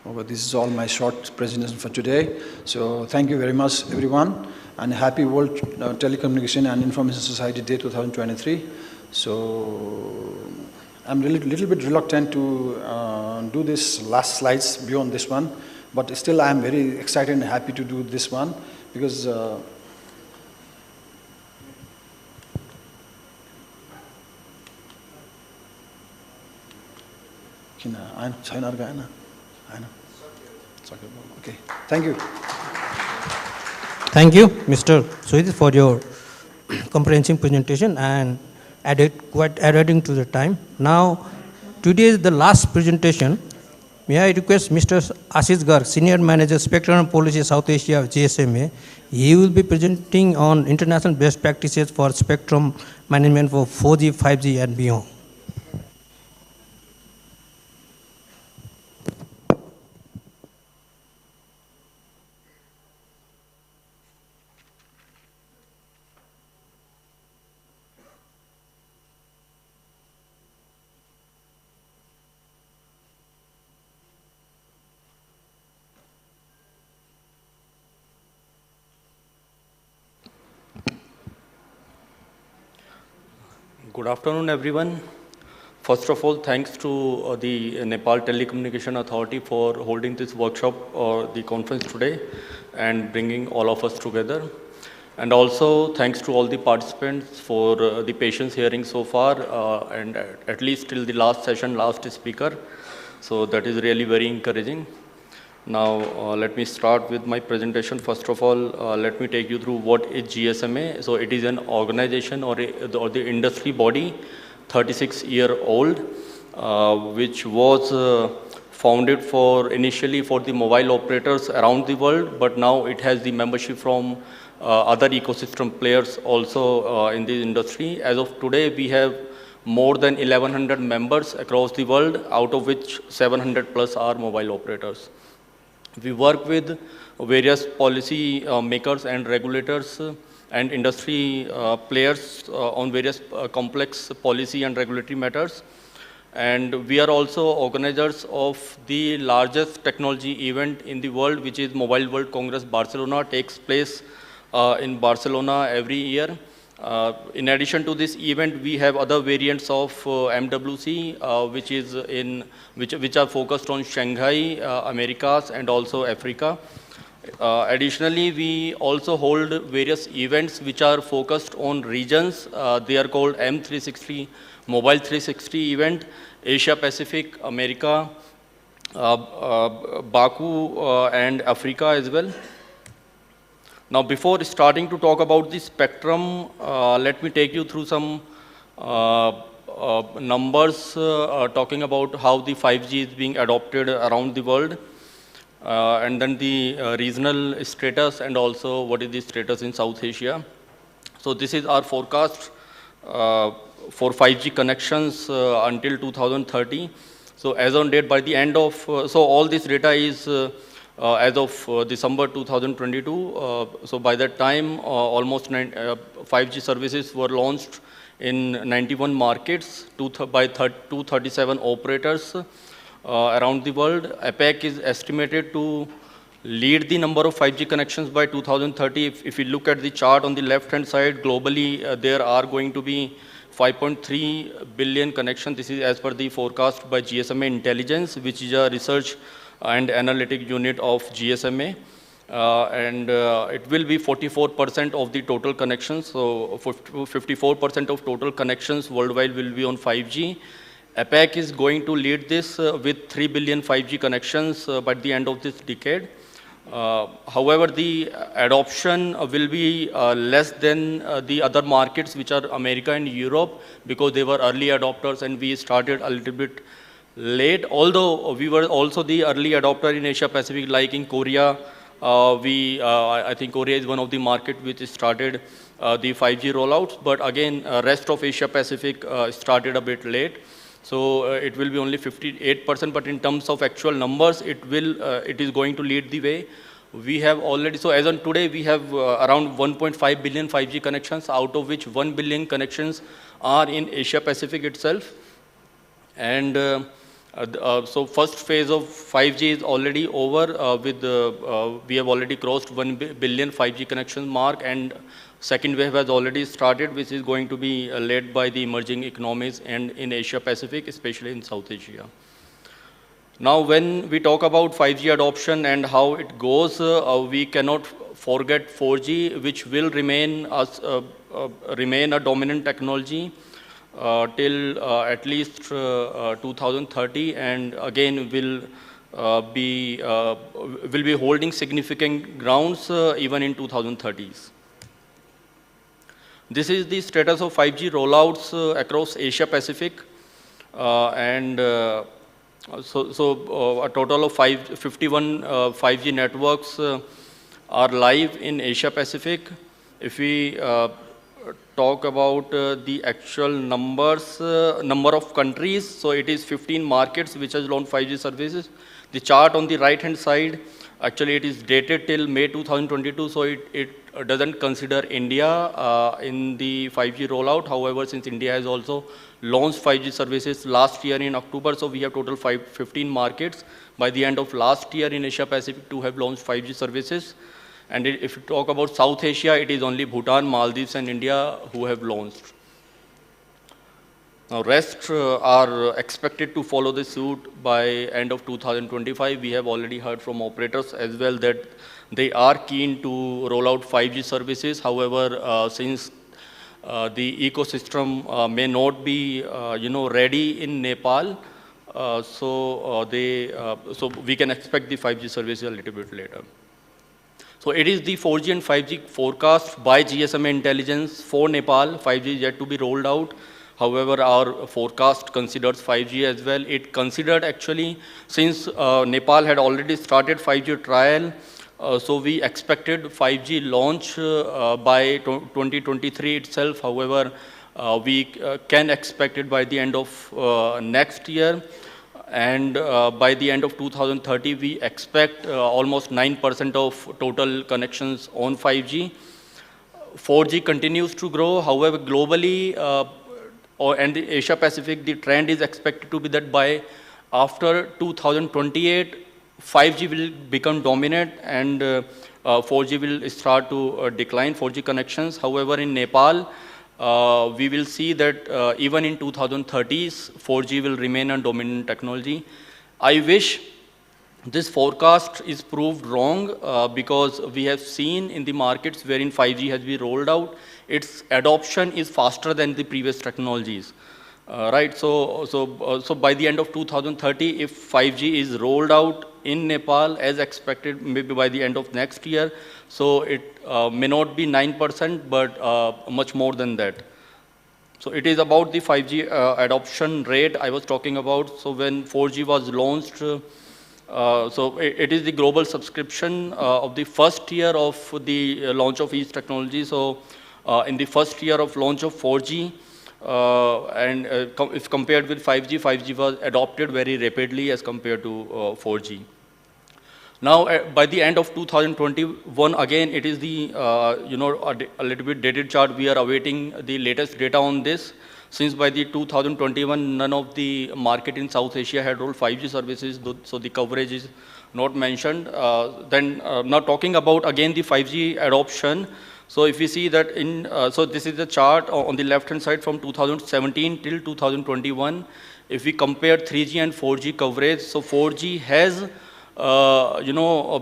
Okay, this is all my short presentation for today. So thank you very much, everyone, and happy World Telecommunication and Information Society Day 2023. So I'm really little bit reluctant to do this last slides beyond this one, but still I'm very excited and happy to do this one, because okay, thank you. Thank you, Mr. Suhid, for your comprehensive presentation and adding to the time. Now, today is the last presentation. May I request Mr. Ashish Garg, Senior Manager, Spectrum and Policy, South Asia of GSMA. He will be presenting on international best practices for spectrum management for 4G, 5G, and beyond. Good afternoon, everyone. First of all, thanks to the Nepal Telecommunication Authority for holding this workshop or the conference today and bringing all of us together. And also, thanks to all the participants for the patience hearing so far, and at least till the last session, last speaker. So that is really very encouraging. Now, let me start with my presentation. First of all, let me take you through what is GSMA. So it is an organization or the industry body, 36-year-old, which was founded initially for the mobile operators around the world, but now it has the membership from other ecosystem players also in the industry. As of today, we have more than 1,100 members across the world, out of which 700 plus are mobile operators. We work with various policy makers and regulators and industry players on various complex policy and regulatory matters. And we are also organizers of the largest technology event in the world, which is Mobile World Congress Barcelona, takes place in Barcelona every year. In addition to this event, we have other variants of MWC, which are focused on Shanghai, Americas, and also Africa. Additionally, we also hold various events which are focused on regions. They are called M360, Mobile 360 event, Asia Pacific, America, Baku, and Africa as well. Now, before starting to talk about the spectrum, let me take you through some numbers talking about how the 5G is being adopted around the world, and then the regional status, and also what is the status in South Asia. So this is our forecast for 5G connections until 2030. So as on date, by the end of, so all this data is as of December 2022, so by that time, almost 5G services were launched in 91 markets by 237 operators around the world. APEC is estimated to lead the number of 5G connections by 2030. If you look at the chart on the left-hand side, globally, there are going to be 5.3 billion connections. This is as per the forecast by GSMA Intelligence, which is a research and analytic unit of GSMA. It will be 44% of the total connections. So 54% of total connections worldwide will be on 5G. APAC is going to lead this with 3 billion 5G connections by the end of this decade. However, the adoption will be less than the other markets, which are America and Europe, because they were early adopters and we started a little bit late. Although we were also the early adopter in Asia Pacific, like in Korea. I think Korea is one of the markets which started the 5G rollouts, but again, rest of Asia Pacific started a bit late. So it will be only 58%, but in terms of actual numbers, it is going to lead the way. We have already, so as on today, we have around 1.5 billion 5G connections, out of which 1 billion connections are in Asia Pacific itself. And so first phase of 5G is already over we have already crossed 1 billion 5G connection mark, and second wave has already started, which is going to be led by the emerging economies and in Asia Pacific, especially in South Asia. Now, when we talk about 5G adoption and how it goes, we cannot forget 4G, which will remain a dominant technology till at least 2030, and again will be holding significant grounds even in 2030s. This is the status of 5G rollouts across Asia Pacific, a total of 51 5G networks are live in Asia Pacific. If we talk about the actual number of countries, so it is 15 markets which has launched 5G services. The chart on the right hand side, actually it is dated till May 2022, so it doesn't consider India in the 5G rollout. However, since India has also launched 5G services last year in October, so we have total 15 markets by the end of last year in Asia Pacific to have launched 5G services. And if you talk about South Asia, it is only Bhutan, Maldives and India who have launched. Now, rest are expected to follow the suit by end of 2025. We have already heard from operators as well that they are keen to roll out 5G services. However, since the ecosystem may not be, ready in Nepal, so we can expect the 5G services a little bit later. So it is the 4G and 5G forecast by GSMA Intelligence for Nepal. 5G is yet to be rolled out. However, our forecast considers 5G as well. It considered actually, since Nepal had already started 5G trial, so we expected 5G launch by 2023 itself. However, we can expect it by the end of next year. And by the end of 2030, we expect almost 9% of total connections on 5G. 4G continues to grow. However, globally and the Asia Pacific, the trend is expected to be that by after 2028, 5G will become dominant and 4G will start to decline, 4G connections. However, in Nepal, we will see that even in 2030s, 4G will remain a dominant technology. I wish this forecast is proved wrong because we have seen in the markets wherein 5G has been rolled out, its adoption is faster than the previous technologies. Right, so by the end of 2030, if 5G is rolled out in Nepal as expected, maybe by the end of next year, so it may not be 9%, but much more than that. So it is about the 5G adoption rate I was talking about. So when 4G was launched, so it is the global subscription of the first year of the launch of each technology. So in the first year of launch of 4G, if compared with 5G, 5G was adopted very rapidly as compared to 4G. Now, by the end of 2021, again, it is the, a little bit dated chart. We are awaiting the latest data on this. Since by the 2021, none of the market in South Asia had rolled 5G services, so the coverage is not mentioned. Now talking about, again, the 5G adoption, So if we see that so this is the chart on the left hand side from 2017 till 2021. If we compare 3G and 4G coverage, so 4G has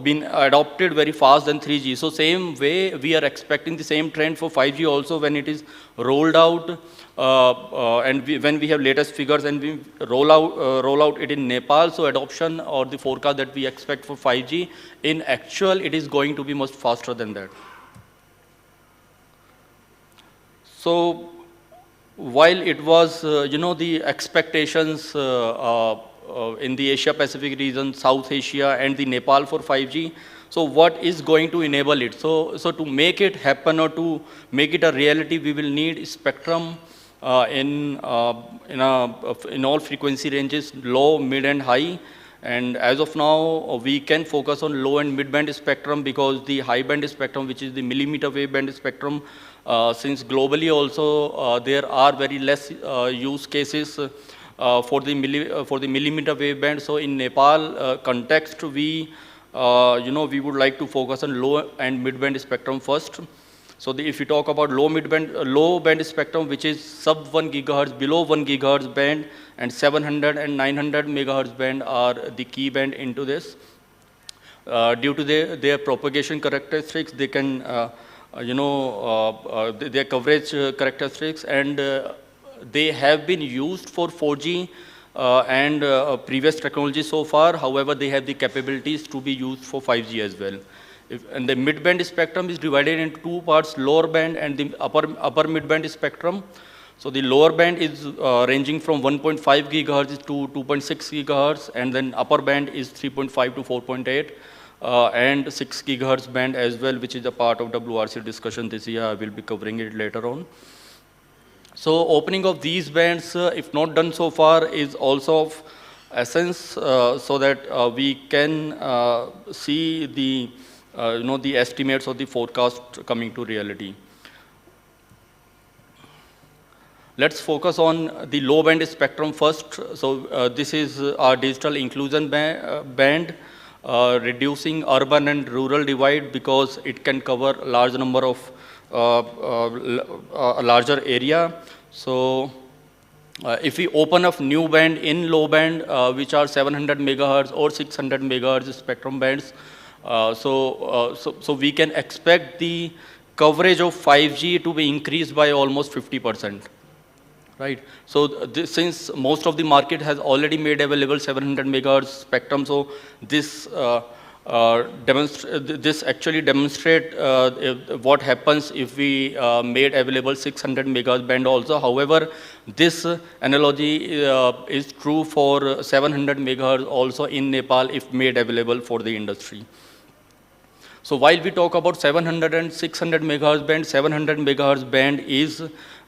been adopted very fast than 3G. So same way we are expecting the same trend for 5G also when it is rolled out, and when we have latest figures and we roll out it in Nepal. So adoption or the forecast that we expect for 5G, in actual it is going to be much faster than that. So while it was, the expectations in the Asia Pacific region, South Asia and the Nepal for 5G, so what is going to enable it? So to make it happen or to make it a reality, we will need spectrum in all frequency ranges, low, mid and high. And as of now, we can focus on low and mid band spectrum, because the high band spectrum, which is the millimeter wave band spectrum, since globally also there are very less use cases for the millimeter wave band. So in Nepal context, we would like to focus on low and mid band spectrum first. So if we talk about low band spectrum, which is sub 1 gigahertz, below 1 gigahertz band, and 700 and 900 megahertz band are the key band into this. Due to their propagation characteristics, they can, their coverage characteristics, and they have been used for 4G and previous technology so far. However, they have the capabilities to be used for 5G as well. And the mid-band spectrum is divided into two parts, lower band and the upper mid-band spectrum. So the lower band is ranging from 1.5 gigahertz to 2.6 gigahertz, and then upper band is 3.5 to 4.8, and 6 gigahertz band as well, which is a part of WRC discussion this year. I will be covering it later on. So opening of these bands, if not done so far, is also of essence, so that we can see the the estimates or the forecast coming to reality. Let's focus on the low band spectrum first. So this is our digital inclusion band, reducing urban and rural divide, because it can cover a large number of a larger area. So if we open up new band in low band, which are 700 megahertz or 600 megahertz spectrum bands, so we can expect the coverage of 5G to be increased by almost 50%, right? So since most of the market has already made available 700 megahertz spectrum, so this this actually demonstrate what happens if we made available 600 megahertz band also. However, this analogy is true for 700 megahertz also in Nepal if made available for the industry. So while we talk about 700 and 600 megahertz band, 700 megahertz band is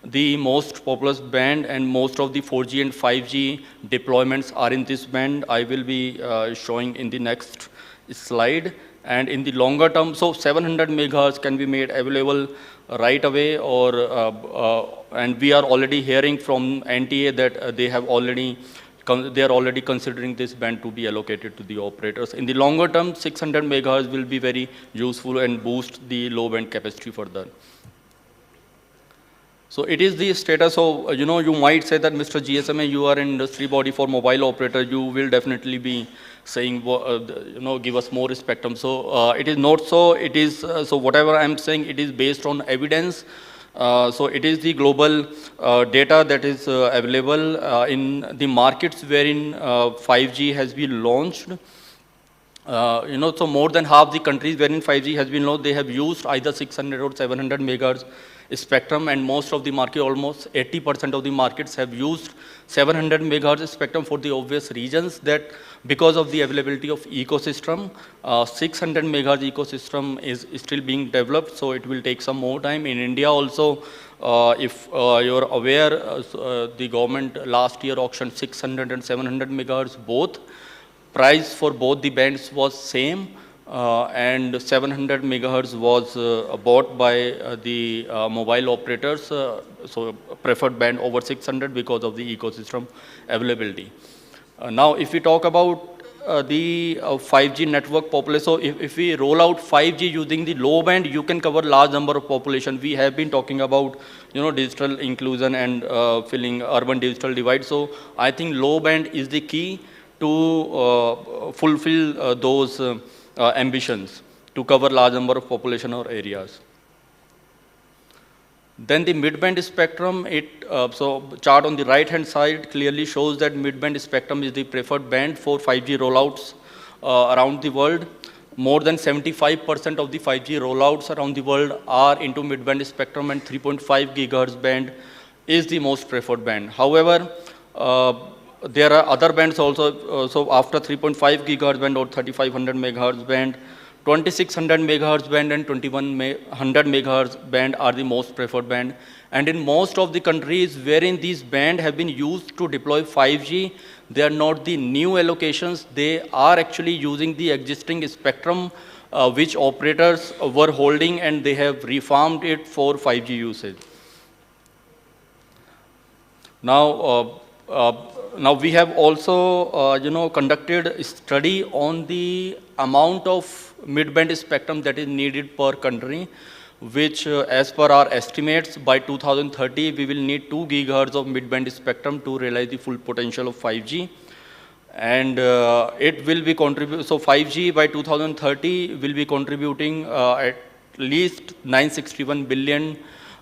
the most populous band, and most of the 4G and 5G deployments are in this band. I will be showing in the next slide. And in the longer term, so 700 megahertz can be made available right away, or and we are already hearing from NTA that they are already considering this band to be allocated to the operators. In the longer term, 600 megahertz will be very useful and boost the low band capacity further. So it is the status of, you might say that Mr. GSMA, you are an industry body for mobile operator, you will definitely be saying, give us more spectrum. So it is not so. It is, so whatever I'm saying, it is based on evidence. So it is the global data that is available in the markets wherein 5G has been launched. So more than half the countries wherein 5G has been launched, they have used either 600 or 700 megahertz spectrum, and most of the market, almost 80% of the markets have used 700 megahertz spectrum for the obvious reasons that because of the availability of ecosystem, 600 megahertz ecosystem is still being developed, so it will take some more time. In India also, if you're aware, the government last year auctioned 600 and 700 megahertz both. Price for both the bands was same, and 700 megahertz was bought by the mobile operators, so preferred band over 600 because of the ecosystem availability. Now, if we talk about the 5G network population. So if we roll out 5G using the low band, you can cover large number of population. We have been talking about, digital inclusion and filling urban digital divide. So I think low band is the key to fulfill those ambitions to cover large number of population or areas. Then the mid-band spectrum, so chart on the right-hand side clearly shows that mid-band spectrum is the preferred band for 5G rollouts around the world. More than 75% of the 5G rollouts around the world are into mid-band spectrum, and 3.5 gigahertz band is the most preferred band. However, there are other bands also. So after 3.5 gigahertz band or 3500 megahertz band, 2600 megahertz band and 2100 megahertz band are the most preferred band. And in most of the countries wherein these bands have been used to deploy 5G, they are not the new allocations. They are actually using the existing spectrum which operators were holding, and they have refarmed it for 5G usage. Now, now we have also, conducted a study on the amount of mid-band spectrum that is needed per country, which as per our estimates, by 2030, we will need 2 gigahertz of mid-band spectrum to realize the full potential of 5G. And it will be so 5G by 2030 will be contributing at least 961 billion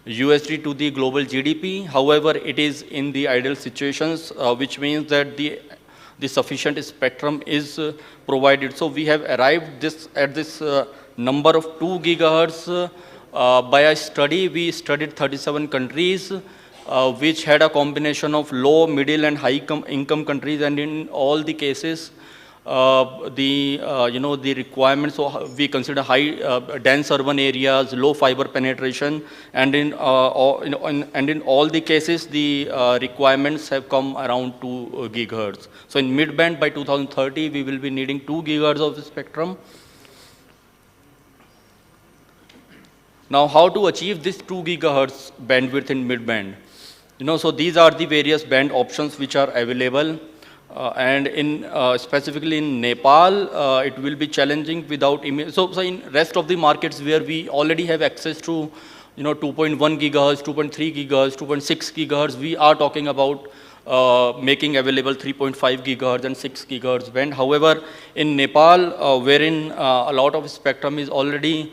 USD to the global GDP. However, it is in the ideal situations, which means that the sufficient spectrum is provided. So we have arrived at this number of 2 gigahertz by a study. We studied 37 countries which had a combination of low, middle and high income countries, and in all the cases the requirements, so we consider high dense urban areas, low fiber penetration, and in all the cases the requirements have come around 2 gigahertz. So in mid band by 2030 we will be needing 2 gigahertz of spectrum. Now how to achieve this 2 gigahertz bandwidth in mid band? So these are the various band options which are available. And in specifically in Nepal, it will be challenging without so in rest of the markets where we already have access to 2.1 gigahertz, 2.3 gigahertz, 2.6 gigahertz, we are talking about making available 3.5 gigahertz and 6 gigahertz band. However, in Nepal, wherein a lot of spectrum is already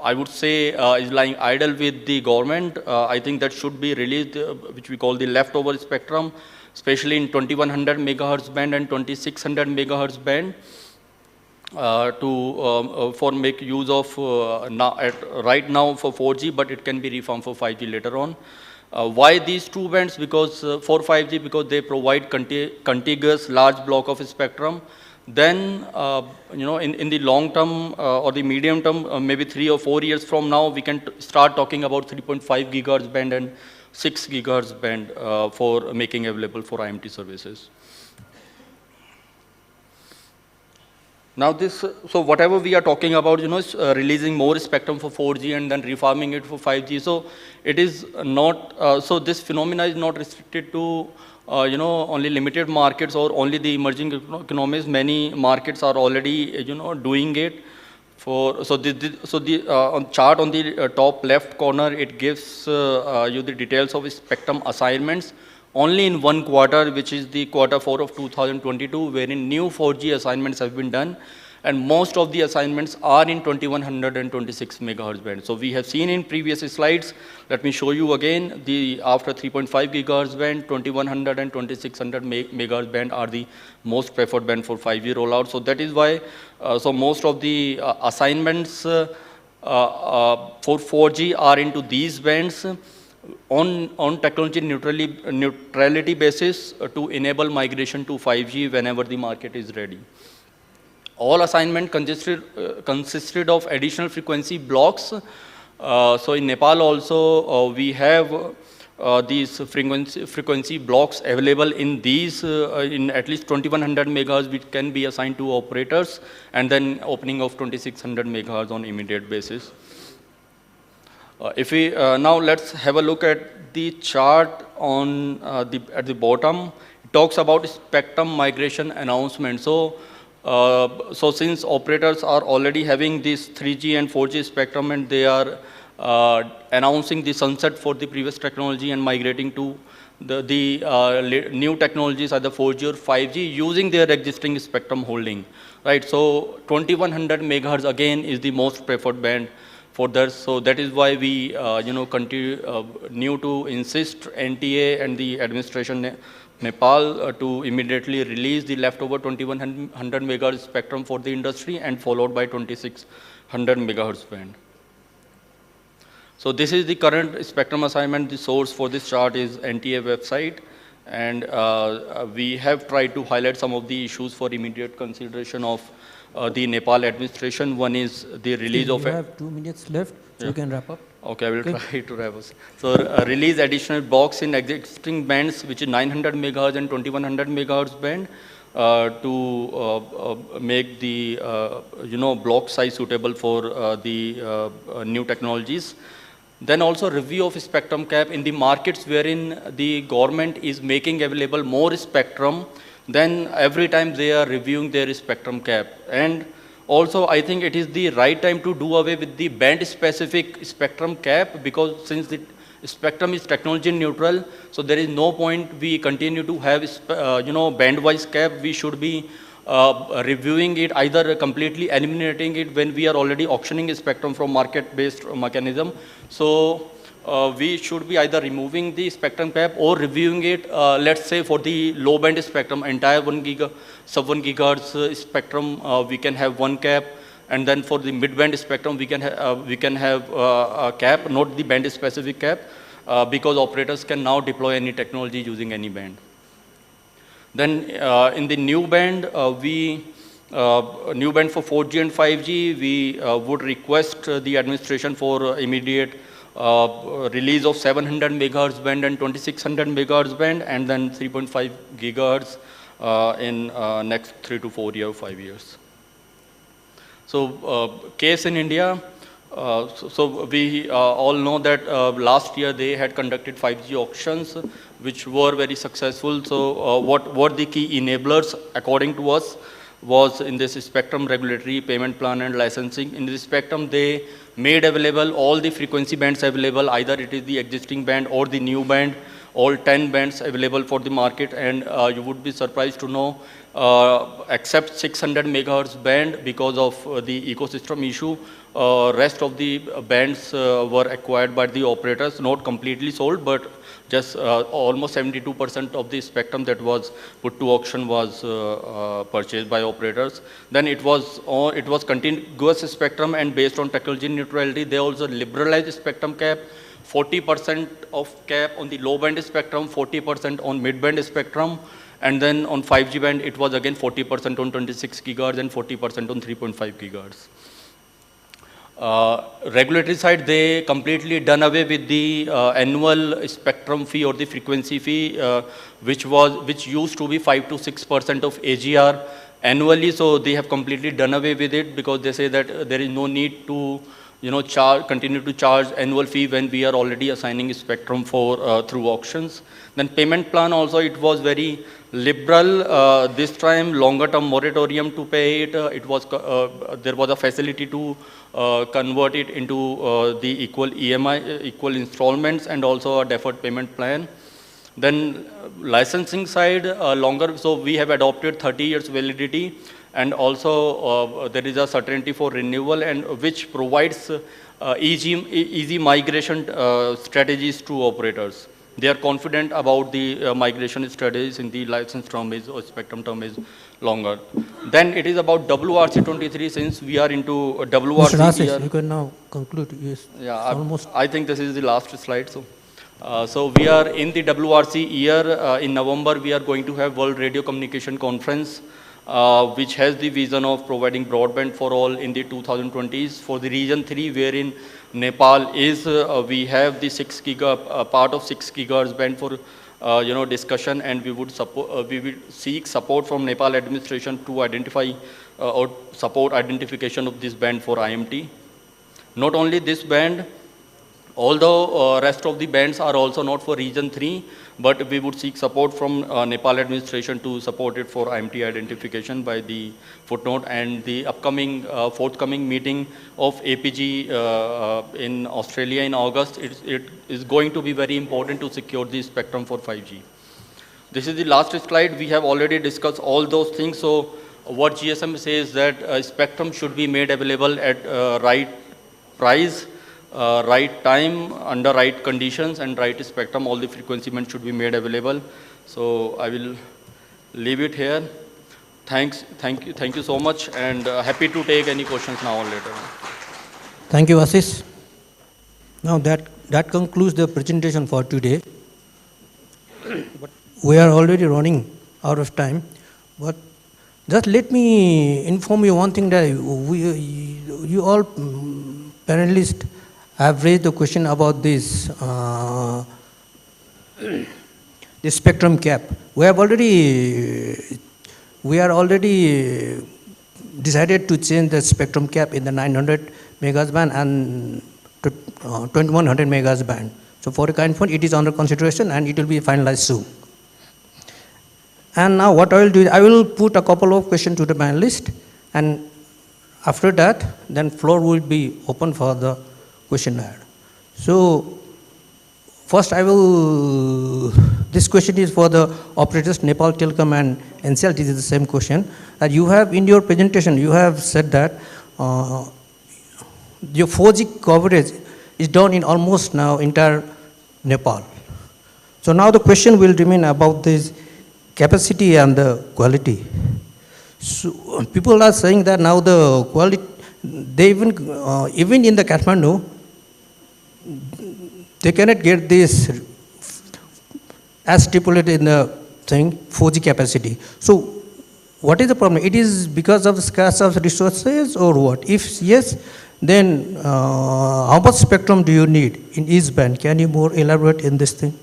I would say is lying idle with the government, I think that should be released, which we call the leftover spectrum, especially in 2100 megahertz band and 2600 megahertz band, for make use of right now for 4G, but it can be reformed for 5G later on. Why these two bands? Because for 5G, because they provide contiguous large block of spectrum. Then, in the long term or the medium term, maybe 3 or 4 years from now, we can start talking about 3.5 gigahertz band and 6 gigahertz band for making available for IMT services. Now this, so whatever we are talking about, is releasing more spectrum for 4G and then refarming it for 5G. So it is not, so this phenomena is not restricted to only limited markets or only the emerging economies. Many markets are already, doing it. So the on chart on the top left corner, it gives you the details of spectrum assignments only in one quarter, which is the Q4 of 2022, wherein new 4G assignments have been done. And most of the assignments are in 2100 and 26 megahertz band. So we have seen in previous slides, let me show you again, the after 3.5 gigahertz band, 2100 and 2600 megahertz band are the most preferred band for 5G rollout. So that is why, so most of the assignments for 4G are into these bands on technology neutrality basis to enable migration to 5G whenever the market is ready. All assignment consisted of additional frequency blocks. So in Nepal also we have these frequency blocks available in these in at least 2100 megahertz, which can be assigned to operators, and then opening of 2600 megahertz on immediate basis. If we now let's have a look at the chart on at the bottom. talks about spectrum migration announcement. So since operators are already having this 3G and 4G spectrum, and they are announcing the sunset for the previous technology and migrating to the new technologies, either 4G or 5G, using their existing spectrum holding, right? So 2100 megahertz again is the most preferred band for that. So that is why we, continue to insist NTA and the administration Nepal to immediately release the leftover 2100 megahertz spectrum for the industry, and followed by 2600 megahertz band. So this is the current spectrum assignment. The source for this chart is NTA website, and we have tried to highlight some of the issues for immediate consideration of the Nepal administration. One is the release of... We have 2 minutes left, so you can wrap up. Okay, I will try to wrap up. So release additional blocks in existing bands, which is 900 megahertz and 2100 megahertz band, to make the block size suitable for the new technologies. Then also review of spectrum cap in the markets wherein the government is making available more spectrum. Then every time they are reviewing their spectrum cap. And also, I think it is the right time to do away with the band-specific spectrum cap, because since the spectrum is technology neutral, so there is no point we continue to have, band-wise cap. We should be reviewing it, either completely eliminating it when we are already auctioning spectrum from market-based mechanism. So we should be either removing the spectrum cap or reviewing it, let's say for the low band spectrum, entire sub 1 gigahertz spectrum, we can have one cap, and then for the mid band spectrum, we can have a cap, not the band specific cap, because operators can now deploy any technology using any band. Then in the new band, new band for 4G and 5G, we would request the administration for immediate release of 700 megahertz band and 2600 megahertz band, and then 3.5 gigahertz in next 3 to 4 years, 5 years. So case in India, so we all know that last year they had conducted 5G auctions, which were very successful. So what the key enablers, according to us, was in this spectrum regulatory payment plan and licensing. In this spectrum, they made available all the frequency bands available, either it is the existing band or the new band, all 10 bands available for the market. And you would be surprised to know, except 600 megahertz band, because of the ecosystem issue, rest of the bands were acquired by the operators, not completely sold, but just almost 72% of the spectrum that was put to auction was purchased by operators. Then it was contiguous spectrum, and based on technology neutrality, they also liberalized spectrum cap, 40% of cap on the low band spectrum, 40% on mid band spectrum, and then on 5G band, it was again 40% on 26 gigahertz and 40% on 3.5 gigahertz. Regulatory side, they completely done away with the annual spectrum fee or the frequency fee, which used to be 5 to 6% of AGR annually. So they have completely done away with it, because they say that there is no need to continue to charge annual fee when we are already assigning spectrum for through auctions. Then payment plan also, it was very liberal. This time, longer term moratorium to pay it. There was a facility to convert it into the equal EMI, equal installments, and also a deferred payment plan. Then licensing side, longer. So we have adopted 30 years validity, and also there is a certainty for renewal, and which provides easy migration strategies to operators. They are confident about the migration strategies in the license term is, or spectrum term is longer. Then it is about WRC 23, since we are into WRC. Mr. Ashish, you can now conclude. Yes. Yeah, almost. I think this is the last slide. So we are in the WRC year. In November, we are going to have World Radio Communication Conference, which has the vision of providing broadband for all in the 2020s. For the region 3, wherein Nepal is, we have the part of 6 gigahertz band for discussion, and we would seek support from Nepal administration to identify or support identification of this band for IMT. Not only this band, Although rest of the bands are also not for region 3, but we would seek support from Nepal administration to support it for IMT identification by the footnote, and the upcoming forthcoming meeting of APG in Australia in August, it is going to be very important to secure the spectrum for 5G. This is the last slide. We have already discussed all those things. So what GSM says that spectrum should be made available at right price, right time, under right conditions, and right spectrum. All the frequency bands should be made available. So I will leave it here. Thank you so much, and happy to take any questions now or later. Thank you, Ashish. Now that concludes the presentation for today. But we are already running out of time. But just let me inform you one thing, that you all panelists have raised the question about this the spectrum cap. We are already decided to change the spectrum cap in the 900 megahertz band and 2100 megahertz band. So for the kind point, it is under consideration and it will be finalized soon. And now what I will do is I will put a couple of questions to the panelists, and after that, then floor will be open for the questionnaire. So first this question is for the operators, Nepal Telecom and NCL. This is the same question. You have in your presentation, you have said that your 4G coverage is done in almost now entire Nepal. So now the question will remain about this capacity and the quality. So people are saying that now the quality, they even in the Kathmandu, they cannot get this as stipulated in the thing 4G capacity. So what is the problem? It is because of the scarce of resources or what? If yes, then how much spectrum do you need in each band? Can you more elaborate in this thing?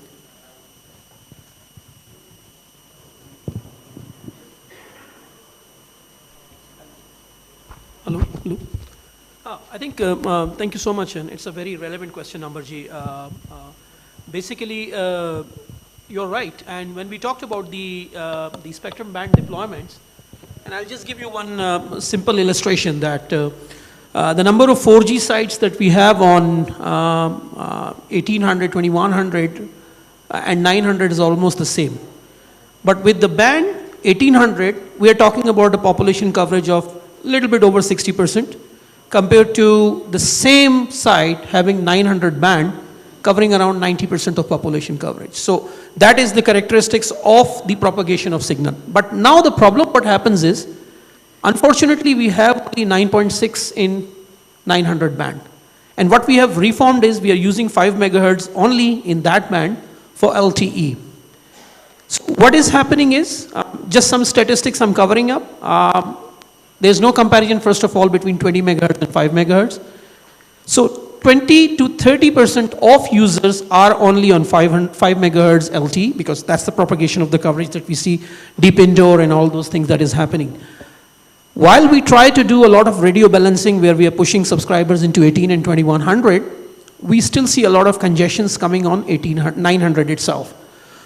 Hello. I think, thank you so much, and it's a very relevant question, Ambarji. Basically, you're right, and when we talked about the spectrum band deployments, and I'll just give you one simple illustration that the number of 4G sites that we have on 1800, 2100, and 900 is almost the same. But with the band 1800, we are talking about a population coverage of a little bit over 60%, compared to the same site having 900 band covering around 90% of population coverage. So that is the characteristics of the propagation of signal. But now the problem what happens is, unfortunately we have only 9.6 in 900 band. And what we have reformed is we are using 5 megahertz only in that band for LTE. So what is happening is, just some statistics I'm covering up. There's no comparison, first of all, between 20 megahertz and 5 megahertz. So 20 to 30% of users are only on 5 megahertz LTE, because that's the propagation of the coverage that we see deep indoor and all those things that is happening. While we try to do a lot of radio balancing where we are pushing subscribers into 18 and 2100, we still see a lot of congestions coming on 900 itself.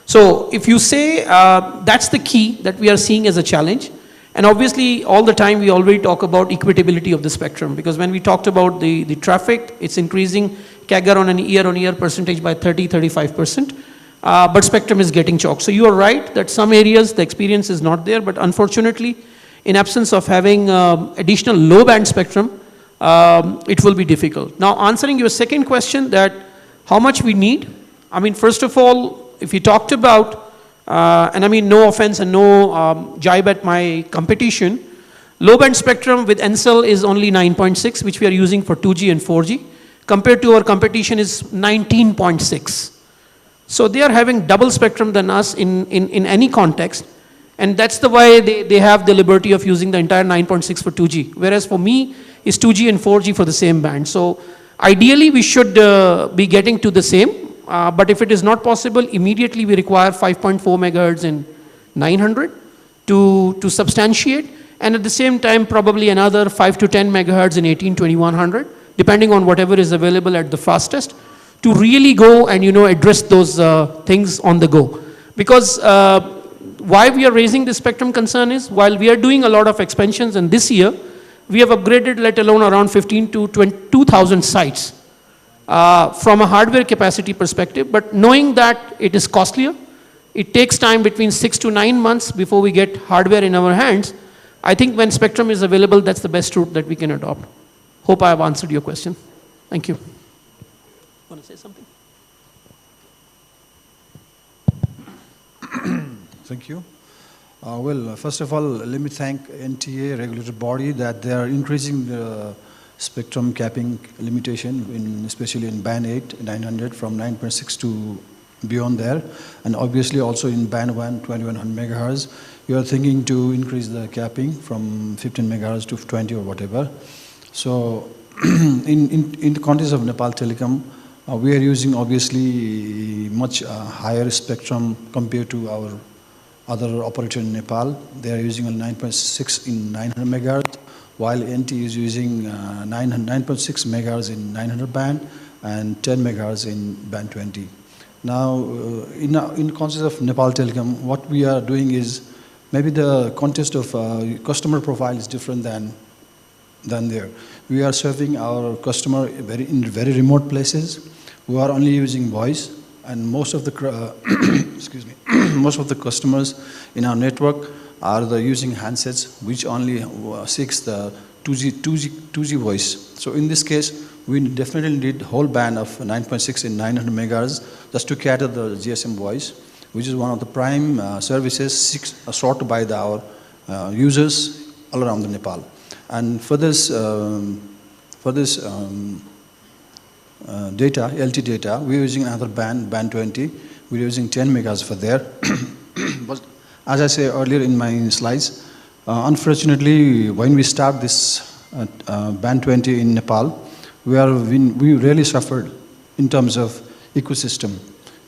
So if you say that's the key that we are seeing as a challenge, and obviously all the time we already talk about equitability of the spectrum, because when we talked about the traffic, it's increasing CAGR on an year-on-year percentage by 30-35%, but spectrum is getting choked. So you are right that some areas the experience is not there, but unfortunately in absence of having additional low band spectrum, it will be difficult. Now answering your second question, that how much we need, I mean, first of all, if you talked about and I mean no offense and no jibe at my competition, low band spectrum with NCL is only 9.6, which we are using for 2G and 4G, compared to our competition is 19.6. So they are having double spectrum than us in any context, and that's the why they have the liberty of using the entire 9.6 for 2G, whereas for me is 2G and 4G for the same band. So ideally we should be getting to the same. But if it is not possible, immediately we require 5.4 megahertz in 900 to substantiate, and at the same time probably another 5 to 10 megahertz in 18-2100, depending on whatever is available at the fastest, to really go and address those things on the go. Because why we are raising the spectrum concern is, while we are doing a lot of expansions, and this year we have upgraded, let alone around 15 to 22,000 sites from a hardware capacity perspective, but knowing that it is costlier, it takes time between 6 to 9 months before we get hardware in our hands. I think when spectrum is available, that's the best route that we can adopt. Hope I have answered your question. Thank you. Want to say something? Thank you. Well, first of all, let me thank NTA, regulatory body, that they are increasing the spectrum capping limitation, especially in band 8, 900, from 9.6 to beyond there. And obviously also in band 1, 2100 megahertz, you are thinking to increase the capping from 15 megahertz to 20 or whatever. So in the context of Nepal Telecom, we are using obviously much higher spectrum compared to our other operator in Nepal. They are using 9.6 in 900 megahertz, while NT is using 9.6 megahertz in 900 band and 10 megahertz in band 20. Now, in the context of Nepal Telecom, what we are doing is, maybe the context of customer profile is different than there. We are serving our customer in very remote places who are only using voice, and most of the excuse me, most of the customers in our network are using handsets which only seeks the 2G voice. So in this case, we definitely need whole band of 9.6 and 900 megahertz just to cater the GSM voice, which is one of the prime services sought by our users all around the Nepal. And for this data, LT data, we're using another band 20. We're using 10 megahertz for there. But as I said earlier in my slides, unfortunately, when we start this band 20 in Nepal, we really suffered in terms of ecosystem,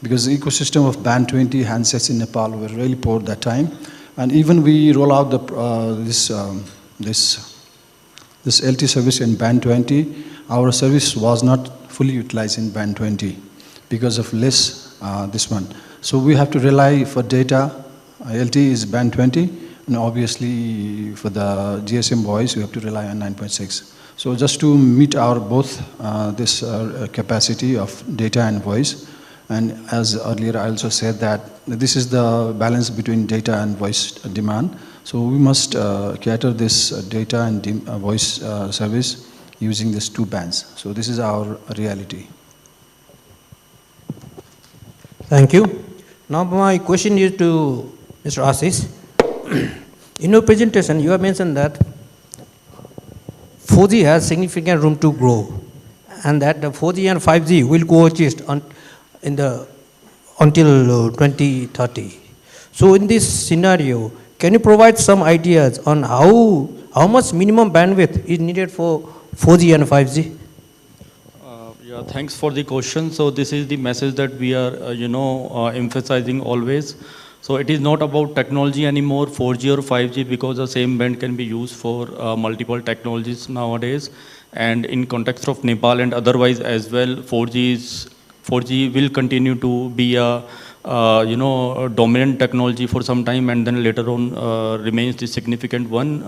because the ecosystem of band 20 handsets in Nepal were really poor that time. And even we roll out this LT service in band 20, our service was not fully utilized in band 20 because of less this one. So we have to rely for data. LT is band 20, and obviously for the GSM voice, we have to rely on 9.6. So just to meet our both this capacity of data and voice, and as earlier I also said that this is the balance between data and voice demand. So we must cater this data and voice service using these two bands. So this is our reality. Thank you. Now my question is to Mr. Ashish. In your presentation, you have mentioned that 4G has significant room to grow, and that the 4G and 5G will coexist until 2030. So in this scenario, can you provide some ideas on how much minimum bandwidth is needed for 4G and 5G? Yeah, thanks for the question. So this is the message that we are, emphasizing always. So it is not about technology anymore, 4G or 5G, because the same band can be used for multiple technologies nowadays. And in context of Nepal and otherwise as well, 4G will continue to be a dominant technology for some time, and then later on remains the significant one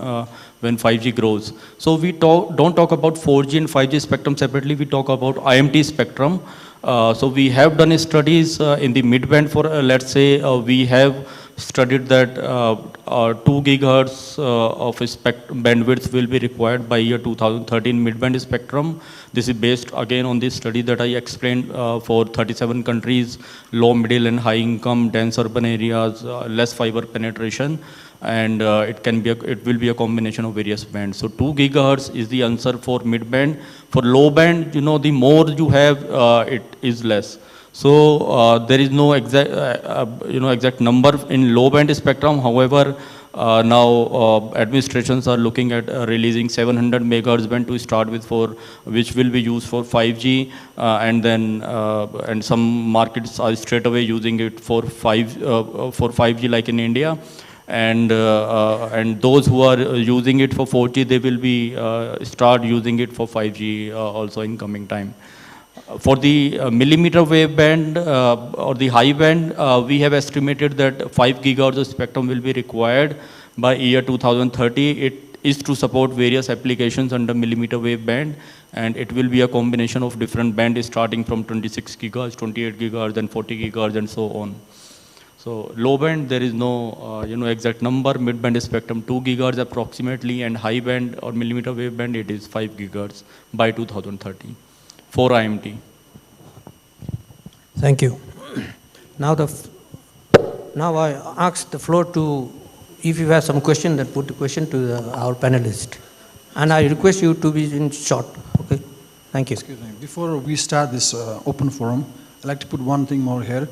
when 5G grows. So we don't talk about 4G and 5G spectrum separately. We talk about IMT spectrum. So we have done studies in the mid-band for, let's say, we have studied that 2 gigahertz of bandwidth will be required by year 2013 mid-band spectrum. This is based again on this study that I explained for 37 countries, low, middle and high income, dense urban areas, less fiber penetration, and it will be a combination of various bands. So 2 gigahertz is the answer for mid-band. For low band, the more you have, it is less. So there is no exact number in low band spectrum. However, now administrations are looking at releasing 700 megahertz band to start with, which will be used for 5G, and some markets are straight away using it for 5G, like in India. And those who are using it for 4G, they will be start using it for 5G also in coming time. For the millimeter wave band or the high band, we have estimated that 5 gigahertz of spectrum will be required by year 2030. It is to support various applications under millimeter wave band, and it will be a combination of different bands starting from 26 gigahertz, 28 gigahertz, and 40 gigahertz, and so on. So low band, there is no exact number. Mid band is spectrum 2 gigahertz approximately, and high band or millimeter wave band, it is 5 gigahertz by 2030 for IMT. Thank you. Now I ask the floor to, if you have some question, then put the question to our panelist. And I request you to be in short. Okay. Thank you. Excuse me. Before we start this open forum, I'd like to put one thing more here.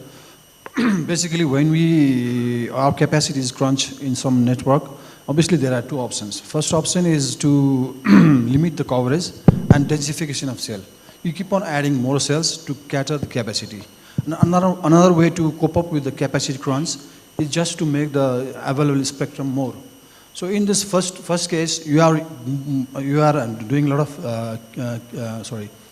Basically, when our capacity is crunched in some network, obviously there are two options. First option is to limit the coverage and densification of cell. You keep on adding more cells to cater the capacity. And another way to cope up with the capacity crunch is just to make the available spectrum more. So in this first case, you are doing a lot of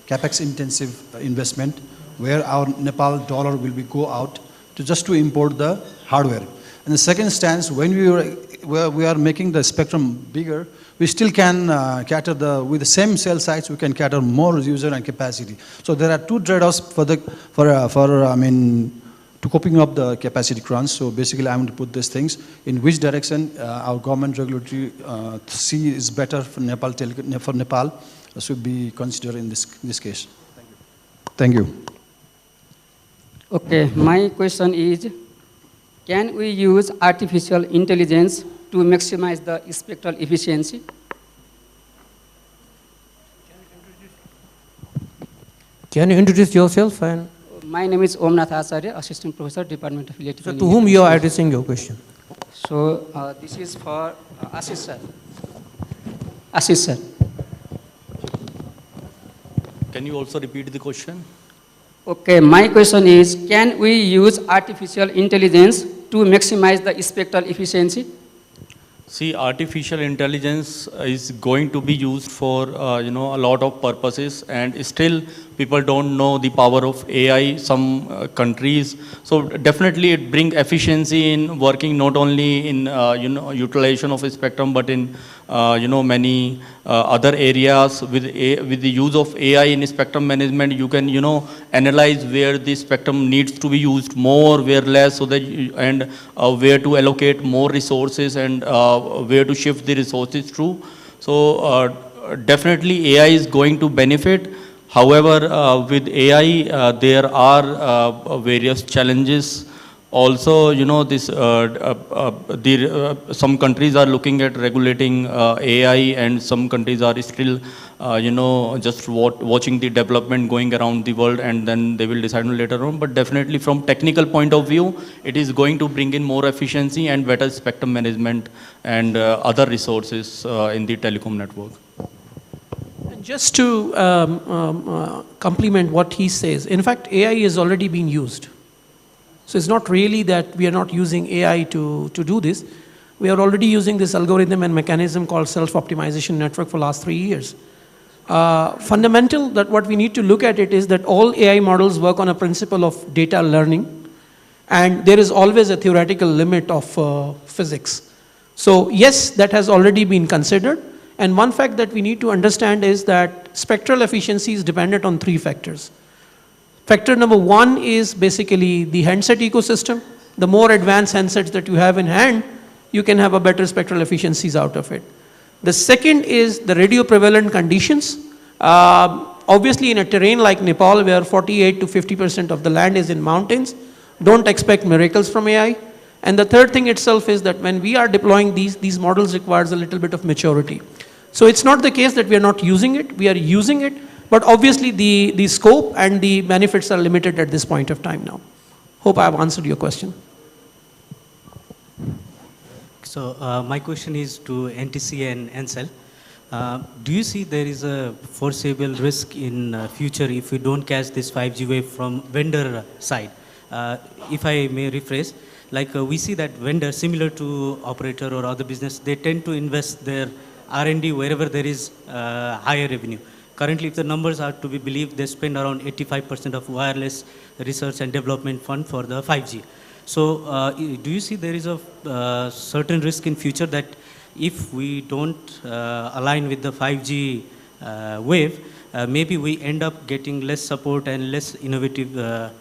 capex intensive investment, where our Nepal dollar will go out to import the hardware. And the second stance, when we are making the spectrum bigger, we still can cater with the same cell size, we can cater more user and capacity. So there are two trade-offs to coping up the capacity crunch. So basically, I'm going to put these things in which direction our government regulatory see is better for Nepal should be considered in this case. Thank you. Okay, my question is, can we use artificial intelligence to maximize the spectral efficiency? Can you introduce yourself? And My name is Omnath Acharya, Assistant Professor, Department of Electrical so to whom you are addressing your question? So this is for Ashish sir. Ashish sir. Can you also repeat the question? Okay, my question is, can we use artificial intelligence to maximize the spectral efficiency? See, artificial intelligence is going to be used for a lot of purposes, and still people don't know the power of AI. Some countries, so definitely it brings efficiency in working not only in utilization of a spectrum, but in many other areas. With the use of AI in spectrum management, you can analyze where the spectrum needs to be used more, where less, so that where to allocate more resources and where to shift the resources to. So definitely AI is going to benefit. However, with AI, there are various challenges. Also, some countries are looking at regulating AI, and some countries are still, just watching the development going around the world, and then they will decide on later on. But definitely, from technical point of view, it is going to bring in more efficiency and better spectrum management and other resources in the telecom network. Just to complement what he says, in fact, AI is already being used. So it's not really that we are not using AI to do this. We are already using this algorithm and mechanism called self-optimization network for last 3 years. Fundamental that what we need to look at it is that all AI models work on a principle of data learning, and there is always a theoretical limit of physics. So yes, that has already been considered. And one fact that we need to understand is that spectral efficiency is dependent on 3 factors. Factor number 1 is basically the handset ecosystem. The more advanced handsets that you have in hand, you can have a better spectral efficiencies out of it. The second is the radio prevalent conditions. Obviously in a terrain like Nepal, where 48 to 50% of the land is in mountains, don't expect miracles from AI. And the third thing itself is that when we are deploying these models requires a little bit of maturity. So it's not the case that we are not using it, we are using it, but obviously the scope and the benefits are limited at this point of time now. Hope I have answered your question. So my question is to NTC and NCell. Do you see there is a foreseeable risk in future if we don't catch this 5G wave from vendor side? If I may rephrase, like we see that vendors similar to operator or other business, they tend to invest their R&D wherever there is higher revenue. currently, if the numbers are to be believed, they spend around 85% of wireless research and development fund for the 5G. So, do you see there is a certain risk in future that if we don't align with the 5G wave, maybe we end up getting less support and less innovative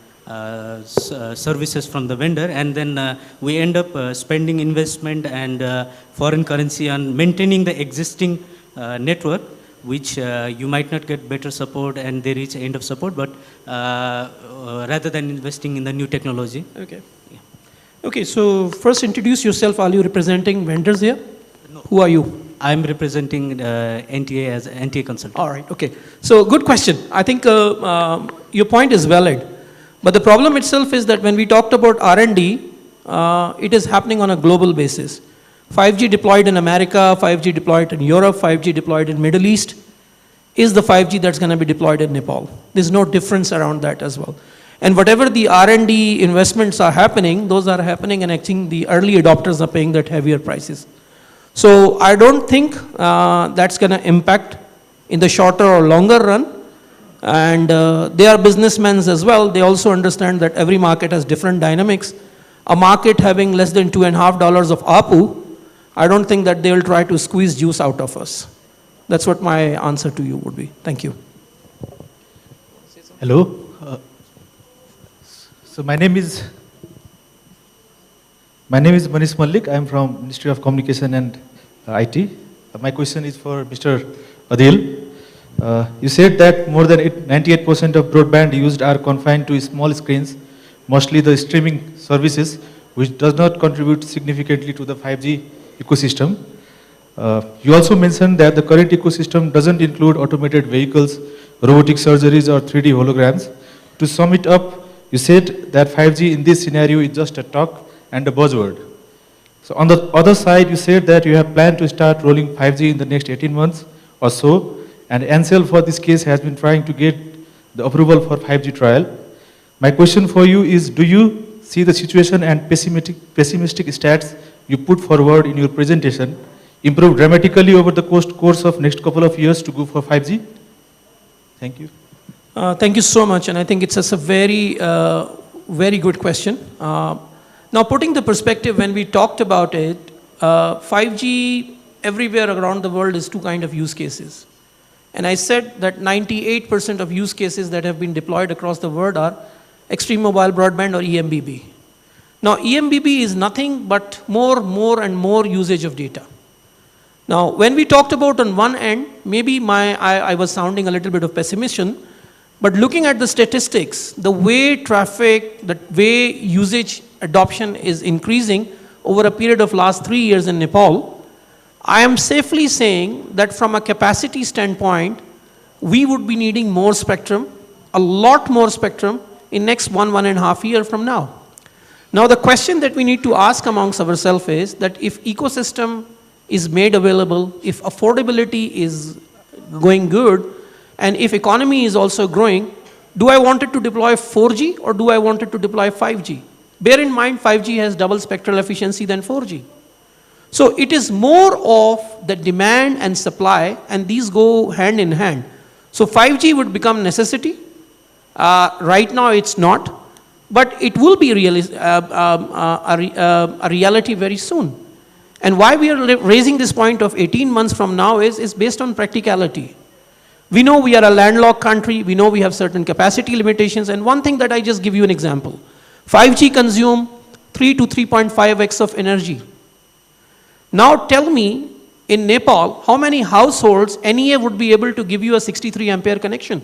services from the vendor, and then we end up spending investment and foreign currency on maintaining the existing network, which you might not get better support and they reach end of support, but rather than investing in the new technology. Okay. Yeah. Okay, so first introduce yourself. Are you representing vendors here? No. Who are you? I'm representing NTA as NTA consultant. All right, okay. So good question. I think your point is valid. But the problem itself is that when we talked about R&D, it is happening on a global basis. 5G deployed in America, 5G deployed in Europe, 5G deployed in Middle East is the 5G that's going to be deployed in Nepal. There's no difference around that as well. And whatever the R&D investments are happening, those are happening, and I think the early adopters are paying that heavier prices. So I don't think that's going to impact in the shorter or longer run. And they are businessmen as well. They also understand that every market has different dynamics. A market having less than $2.50 of ARPU, I don't think that they will try to squeeze juice out of us. That's what my answer to you would be. Thank you. Hello. So my name is Manish Malik. I am from Ministry of Communication and IT. My question is for Mr. Adil. You said that more than 98% of broadband used are confined to small screens, mostly the streaming services, which does not contribute significantly to the 5G ecosystem. You also mentioned that the current ecosystem doesn't include automated vehicles, robotic surgeries, or 3D holograms. To sum it up, you said that 5G in this scenario is just a talk and a buzzword. So on the other side, you said that you have planned to start rolling 5G in the next 18 months or so, and Ansel for this case has been trying to get the approval for 5G trial. My question for you is, do you see the situation and pessimistic stats you put forward in your presentation improve dramatically over the course of next couple of years to go for 5G? Thank you. Thank you so much, and I think it's a very, very good question. Now, putting the perspective when we talked about it, 5G everywhere around the world is two kind of use cases. And I said that 98% of use cases that have been deployed across the world are extreme mobile broadband or EMBB. Now, EMBB is nothing but more and more usage of data. Now, when we talked about on one end, maybe I was sounding a little bit of pessimism, but looking at the statistics, the way traffic, the way usage adoption is increasing over a period of last 3 years in Nepal, I am safely saying that from a capacity standpoint, we would be needing more spectrum, a lot more spectrum in next 1.5 years from now. Now the question that we need to ask amongst ourselves is that if ecosystem is made available, if affordability is going good, and if economy is also growing, do I want it to deploy 4G or do I want it to deploy 5G? Bear in mind 5G has double spectral efficiency than 4G. So it is more of the demand and supply, and these go hand in hand. So 5G would become necessity. Right now it's not, but it will be a reality very soon. And why we are raising this point of 18 months from now is based on practicality. We know we are a landlocked country, we know we have certain capacity limitations, and one thing that I just give you an example. 5G consume 3 to 3.5x of energy. Now tell me, in Nepal, how many households NEA would be able to give you a 63 ampere connection?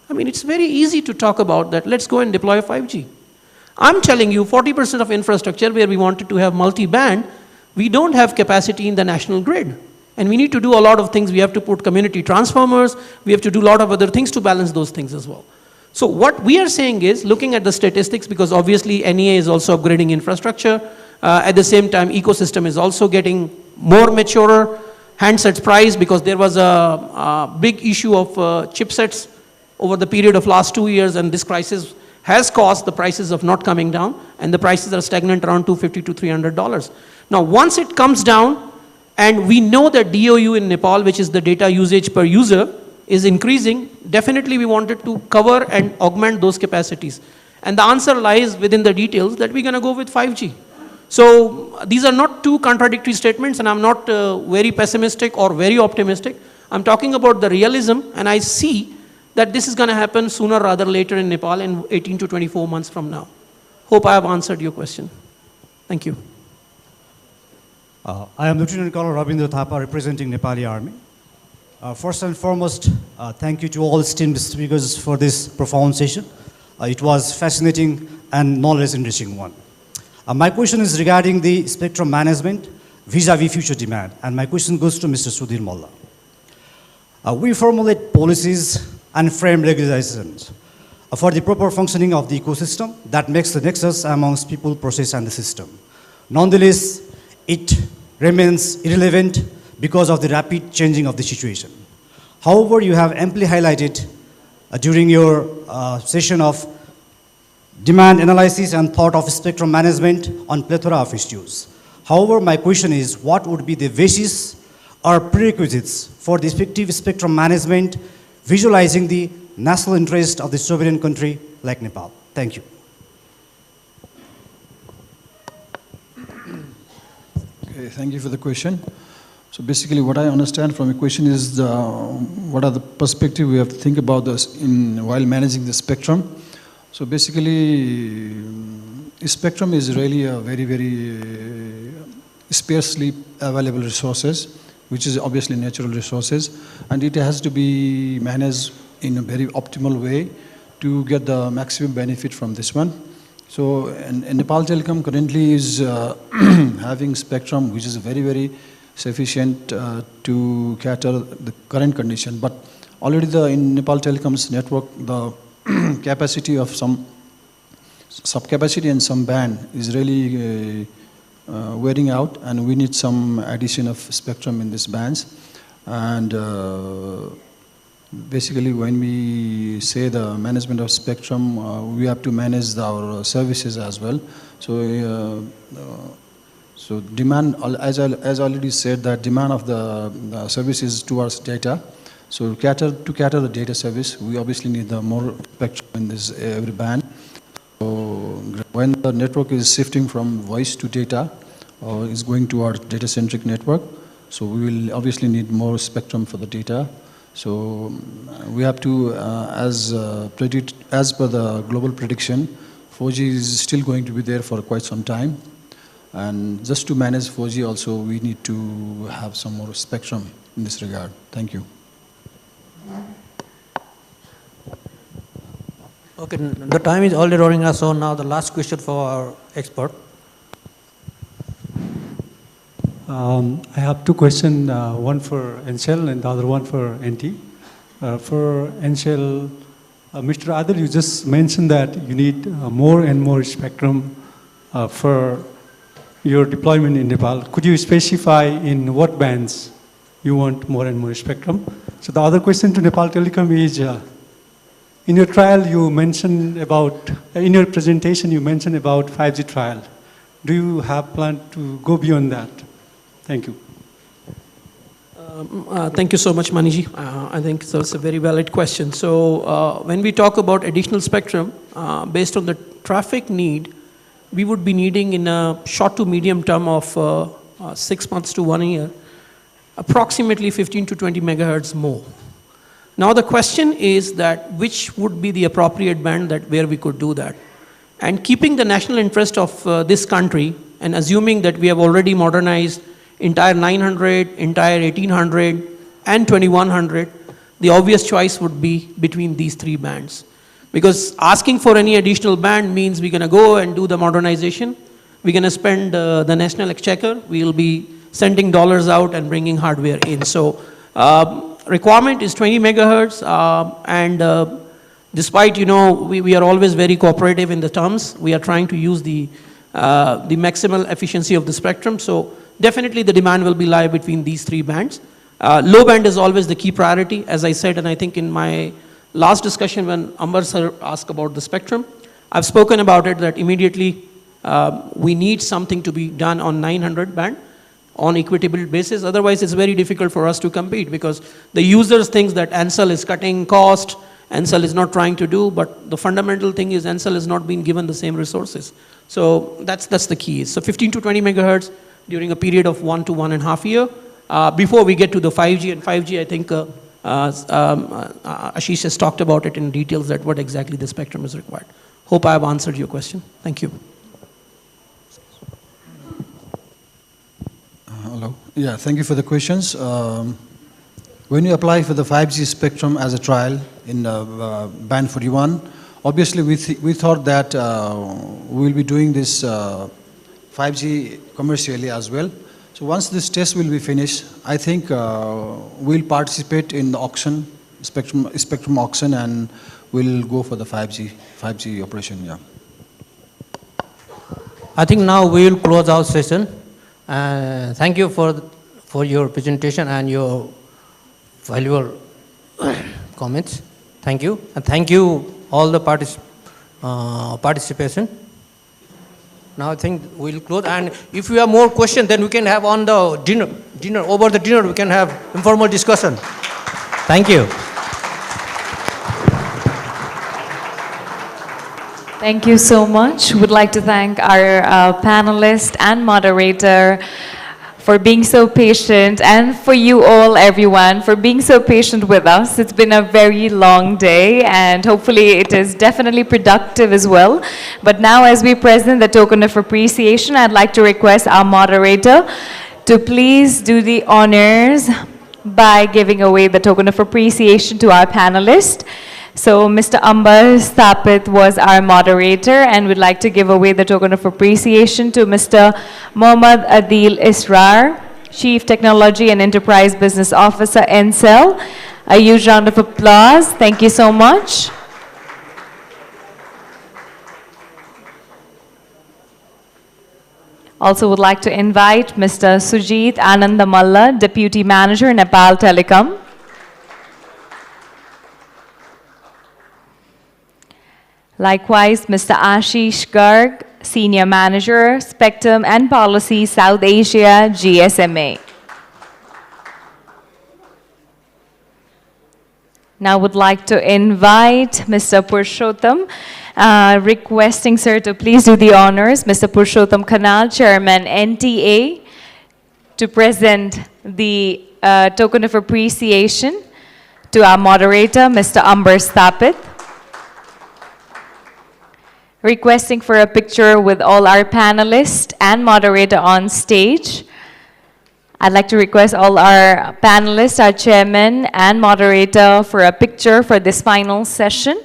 I mean, it's very easy to talk about that. Let's go and deploy 5G. I'm telling you, 40% of infrastructure where we wanted to have multi-band, we don't have capacity in the national grid. And we need to do a lot of things. We have to put community transformers. We have to do a lot of other things to balance those things as well. So what we are saying is, looking at the statistics, because obviously NEA is also upgrading infrastructure. At the same time, ecosystem is also getting more mature. Handsets price, because there was a big issue of chipsets over the period of last 2 years, and this crisis has caused the prices of not coming down, and the prices are stagnant around $250 to $300. Now, once it comes down, and we know that DOU in Nepal, which is the data usage per user, is increasing. Definitely we wanted to cover and augment those capacities. And the answer lies within the details that we're going to go with 5G. So these are not two contradictory statements, and I'm not very pessimistic or very optimistic. I'm talking about the realism, and I see that this is going to happen sooner rather later in Nepal in 18 to 24 months from now. Hope I have answered your question. Thank you. I am Lieutenant Colonel Rabindra Thapa, representing Nepali Army. First and foremost, thank you to all esteemed speakers for this profound session. It was fascinating and knowledge-enriching one. My question is regarding the spectrum management vis-a-vis future demand, and my question goes to Mr. Sudhir Molla. We formulate policies and frame regulations for the proper functioning of the ecosystem that makes the nexus amongst people, process, and the system. Nonetheless, it remains irrelevant because of the rapid changing of the situation. However, you have amply highlighted during your session of demand analysis and thought of spectrum management on plethora of issues. However, my question is, what would be the basis or prerequisites for the effective spectrum management, visualizing the national interest of the sovereign country like Nepal? Thank you. Okay, thank you for the question. So basically what I understand from your question is what are the perspective we have to think about this while managing the spectrum. So basically, spectrum is really a very, very sparsely available resources, which is obviously natural resources, and it has to be managed in a very optimal way to get the maximum benefit from this one. So and Nepal Telecom currently is having spectrum which is very, very sufficient to cater the current condition. But already in Nepal Telecom's network, the capacity of some subcapacity and some band is really wearing out, and we need some addition of spectrum in these bands. And basically when we say the management of spectrum, we have to manage our services as well. So so demand, as already said, that demand of the services towards data. So to cater the data service, we obviously need the more spectrum in this every band. So when the network is shifting from voice to data, or is going towards data-centric network, so we will obviously need more spectrum for the data. So we have to, as per the global prediction, 4G is still going to be there for quite some time. And just to manage 4G also, we need to have some more spectrum in this regard. Thank you. Okay, the time is already running out, so now the last question for our expert. I have two questions, one for Ansel and the other one for NT. For Ansel, Mr. Adil, you just mentioned that you need more and more spectrum for your deployment in Nepal. Could you specify in what bands you want more and more spectrum? So the other question to Nepal Telecom is, in your trial you mentioned about, in your presentation you mentioned about 5G trial. Do you have plan to go beyond that? Thank you. Thank you so much, Maniji. I think so it's a very valid question. So when we talk about additional spectrum, based on the traffic need, we would be needing in a short to medium term of 6 months to 1 year, approximately 15 to 20 megahertz more. Now the question is that which would be the appropriate band where we could do that. And keeping the national interest of this country, and assuming that we have already modernized entire 900, entire 1800, and 2100, the obvious choice would be between these three bands. Because asking for any additional band means we're going to go and do the modernization. We're going to spend the national exchequer. We'll be sending dollars out and bringing hardware in. So requirement is 20 megahertz, and despite, we are always very cooperative in the terms, we are trying to use the maximal efficiency of the spectrum. So definitely the demand will be lie between these three bands. Low band is always the key priority, as I said, and I think in my last discussion when Ambar sir asked about the spectrum, I've spoken about it that immediately we need something to be done on 900 band. on equitable basis. Otherwise, it's very difficult for us to compete because the users think that Ansel is cutting cost, Ansel is not trying to do, but the fundamental thing is Ansel is not being given the same resources. So that's the key. So 15 to 20 megahertz during a period of 1 to 1.5 years. Before we get to the 5G, and 5G, I think Ashish has talked about it in details that what exactly the spectrum is required. Hope I have answered your question. Thank you. Hello. Yeah, thank you for the questions. When you apply for the 5G spectrum as a trial in band 41, obviously we thought that we will be doing this 5G commercially as well. So once this test will be finished, I think we'll participate in the auction, spectrum auction, and we'll go for the 5G operation. Yeah. I think now we will close our session. Thank you for your presentation and your valuable comments. Thank you, and thank you all the participation. Now I think we'll close, and if you have more questions, then we can have on the dinner over the dinner we can have informal discussion. Thank you. Thank you so much. Would like to thank our panelist and moderator for being so patient, and for you all, everyone, for being so patient with us. It's been a very long day, and hopefully it is definitely productive as well. But now, as we present the token of appreciation, I'd like to request our moderator to please do the honors by giving away the token of appreciation to our panelists. So Mr. Ambar Stapit was our moderator, and would like to give away the token of appreciation to Mr. Mohammad Adil Israr, Chief Technology and Enterprise Business Officer, Ncell. A huge round of applause. Thank you so much. Also would like to invite Mr. Sujit Anandamalla, Deputy Manager, Nepal Telecom. Likewise, Mr. Ashish Garg, Senior Manager, Spectrum and Policy, South Asia, GSMA. Now would like to invite Mr. Purushottam, requesting sir to please do the honors. Mr. Purushottam Khanal, Chairman, NTA, to present the token of appreciation to our moderator, Mr. Ambar Stapit. Requesting for a picture with all our panelists and moderator on stage. I'd like to request all our panelists, our chairman and moderator, for a picture for this final session.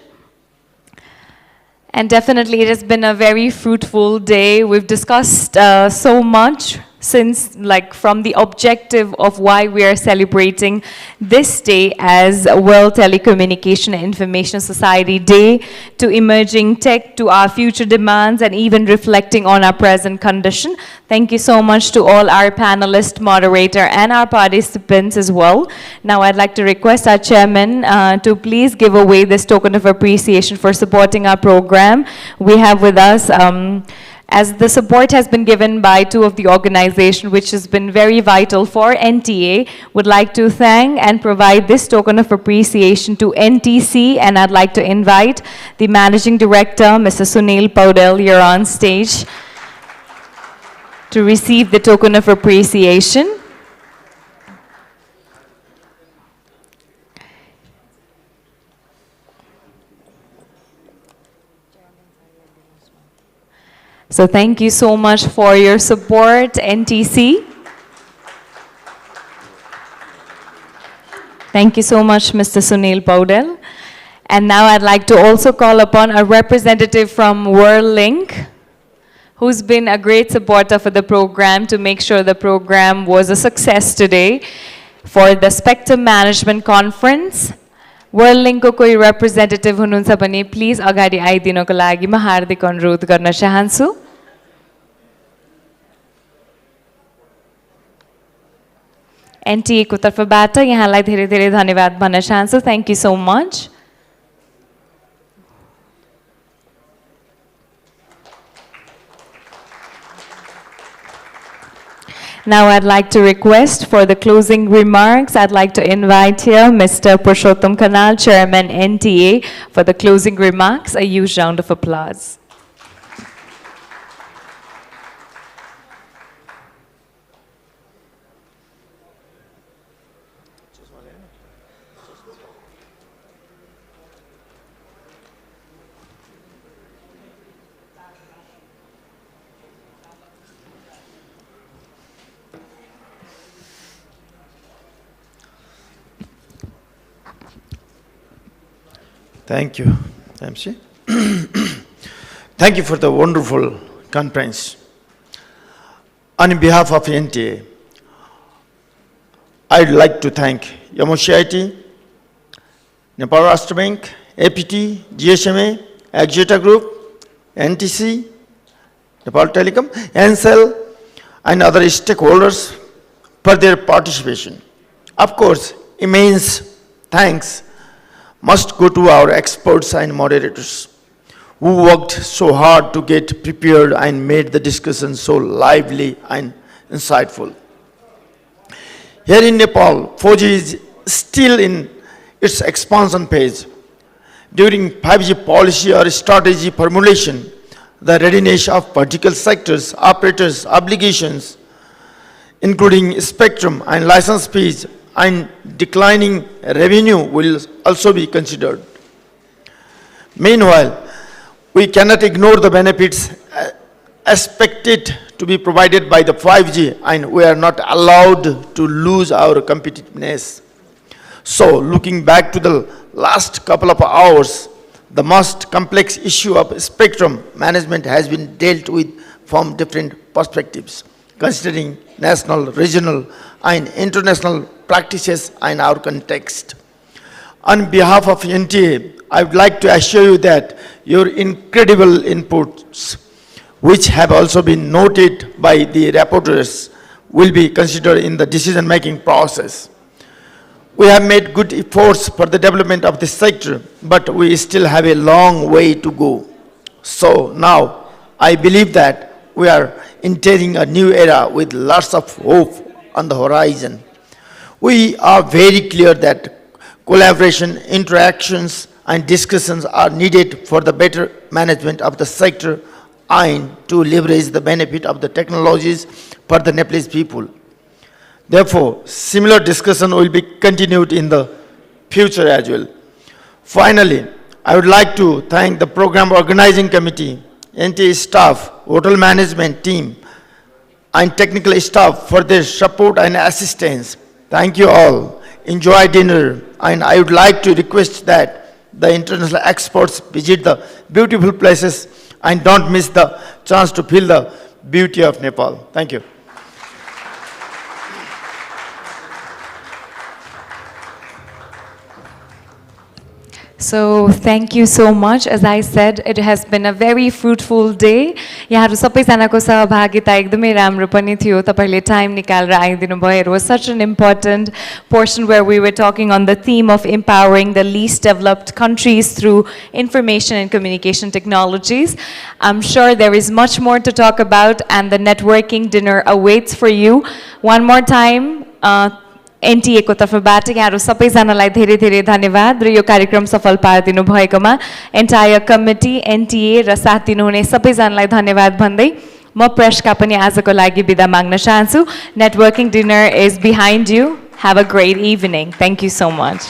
And definitely it has been a very fruitful day. We've discussed so much since, like, from the objective of why we are celebrating this day as World Telecommunication and Information Society Day, to emerging tech, to our future demands, and even reflecting on our present condition. Thank you so much to all our panelists, moderator, and our participants as well. Now I'd like to request our chairman to please give away this token of appreciation for supporting our program. We have with us, as the support has been given by two of the organizations, which has been very vital for NTA, would like to thank and provide this token of appreciation to NTC, and I'd like to invite the Managing Director, Mr. Sunil Paudel, here on stage to receive the token of appreciation. So thank you so much for your support, NTC. Thank you so much, Mr. Sunil Paudel. And now I'd like to also call upon a representative from WorldLink, who's been a great supporter for the program, to make sure the program was a success today for the Spectrum Management Conference. WorldLink को कोई representative हुनुहुन्छ भने please अगाडि आइदिनको लागि म हार्दिक अनुरोध गर्न चाहन्छु। NTA को तर्फबाट यहाँलाई धेरै धेरै धन्यवाद भन्न चाहन्छु। Thank you so much. Now I'd like to request for the closing remarks, I'd like to invite here Mr. Purushottam Kanal, Chairman NTA, for the closing remarks. A huge round of applause. Thank you, MC. Thank you for the wonderful conference. On behalf of NTA, I'd like to thank Yamoshi Nepal Rashtra Bank, APT, GSMA, Exeter Group, NTC, Nepal Telecom, Ncell, and other stakeholders for their participation. Of course, immense thanks must go to our experts and moderators who worked so hard to get prepared and made the discussion so lively and insightful. Here in Nepal, 4G is still in its expansion phase. During 5G policy or strategy formulation, the readiness of vertical sectors, operators, obligations, including spectrum and license fees, and declining revenue will also be considered. Meanwhile, we cannot ignore the benefits expected to be provided by the 5G, and we are not allowed to lose our competitiveness. So, looking back to the last couple of hours, the most complex issue of spectrum management has been dealt with from different perspectives, considering national, regional, and international practices and our context. On behalf of NTA, I would like to assure you that your incredible inputs, which have also been noted by the rapporteurs, will be considered in the decision-making process. We have made good efforts for the development of this sector, but we still have a long way to go. So now, I believe that we are entering a new era with lots of hope on the horizon. We are very clear that collaboration, interactions, and discussions are needed for the better management of the sector and to leverage the benefit of the technologies for the Nepalese people. Therefore, similar discussion will be continued in the future as well. Finally, I would like to thank the program organizing committee, NTA staff, hotel management team, and technical staff for their support and assistance. Thank you all. Enjoy dinner, and I would like to request that the international experts visit the beautiful places and don't miss the chance to feel the beauty of Nepal. Thank you. So thank you so much. As I said, it has been a very fruitful day. यहाँहरु सबैजनाको सहभागिता एकदमै राम्रो पनि थियो. तपाईहरुले time निकालेर आइदिनु भयो. It was such an important portion where we were talking on the theme of empowering the least developed countries through information and communication technologies. I'm sure there is much more to talk about, and the networking dinner awaits for you. One more time, NTA को तर्फबाट यहाँहरु सबैजनालाई धेरै धेरै धन्यवाद र यो कार्यक्रम सफल पारिदिनु भएकोमा entire committee, NTA र साथ दिनुहुने सबैजनालाई धन्यवाद भन्दै म प्रेसका पनि आजको लागि बिदा माग्न चाहन्छु. Networking dinner is behind you. Have a great evening. Thank you so much.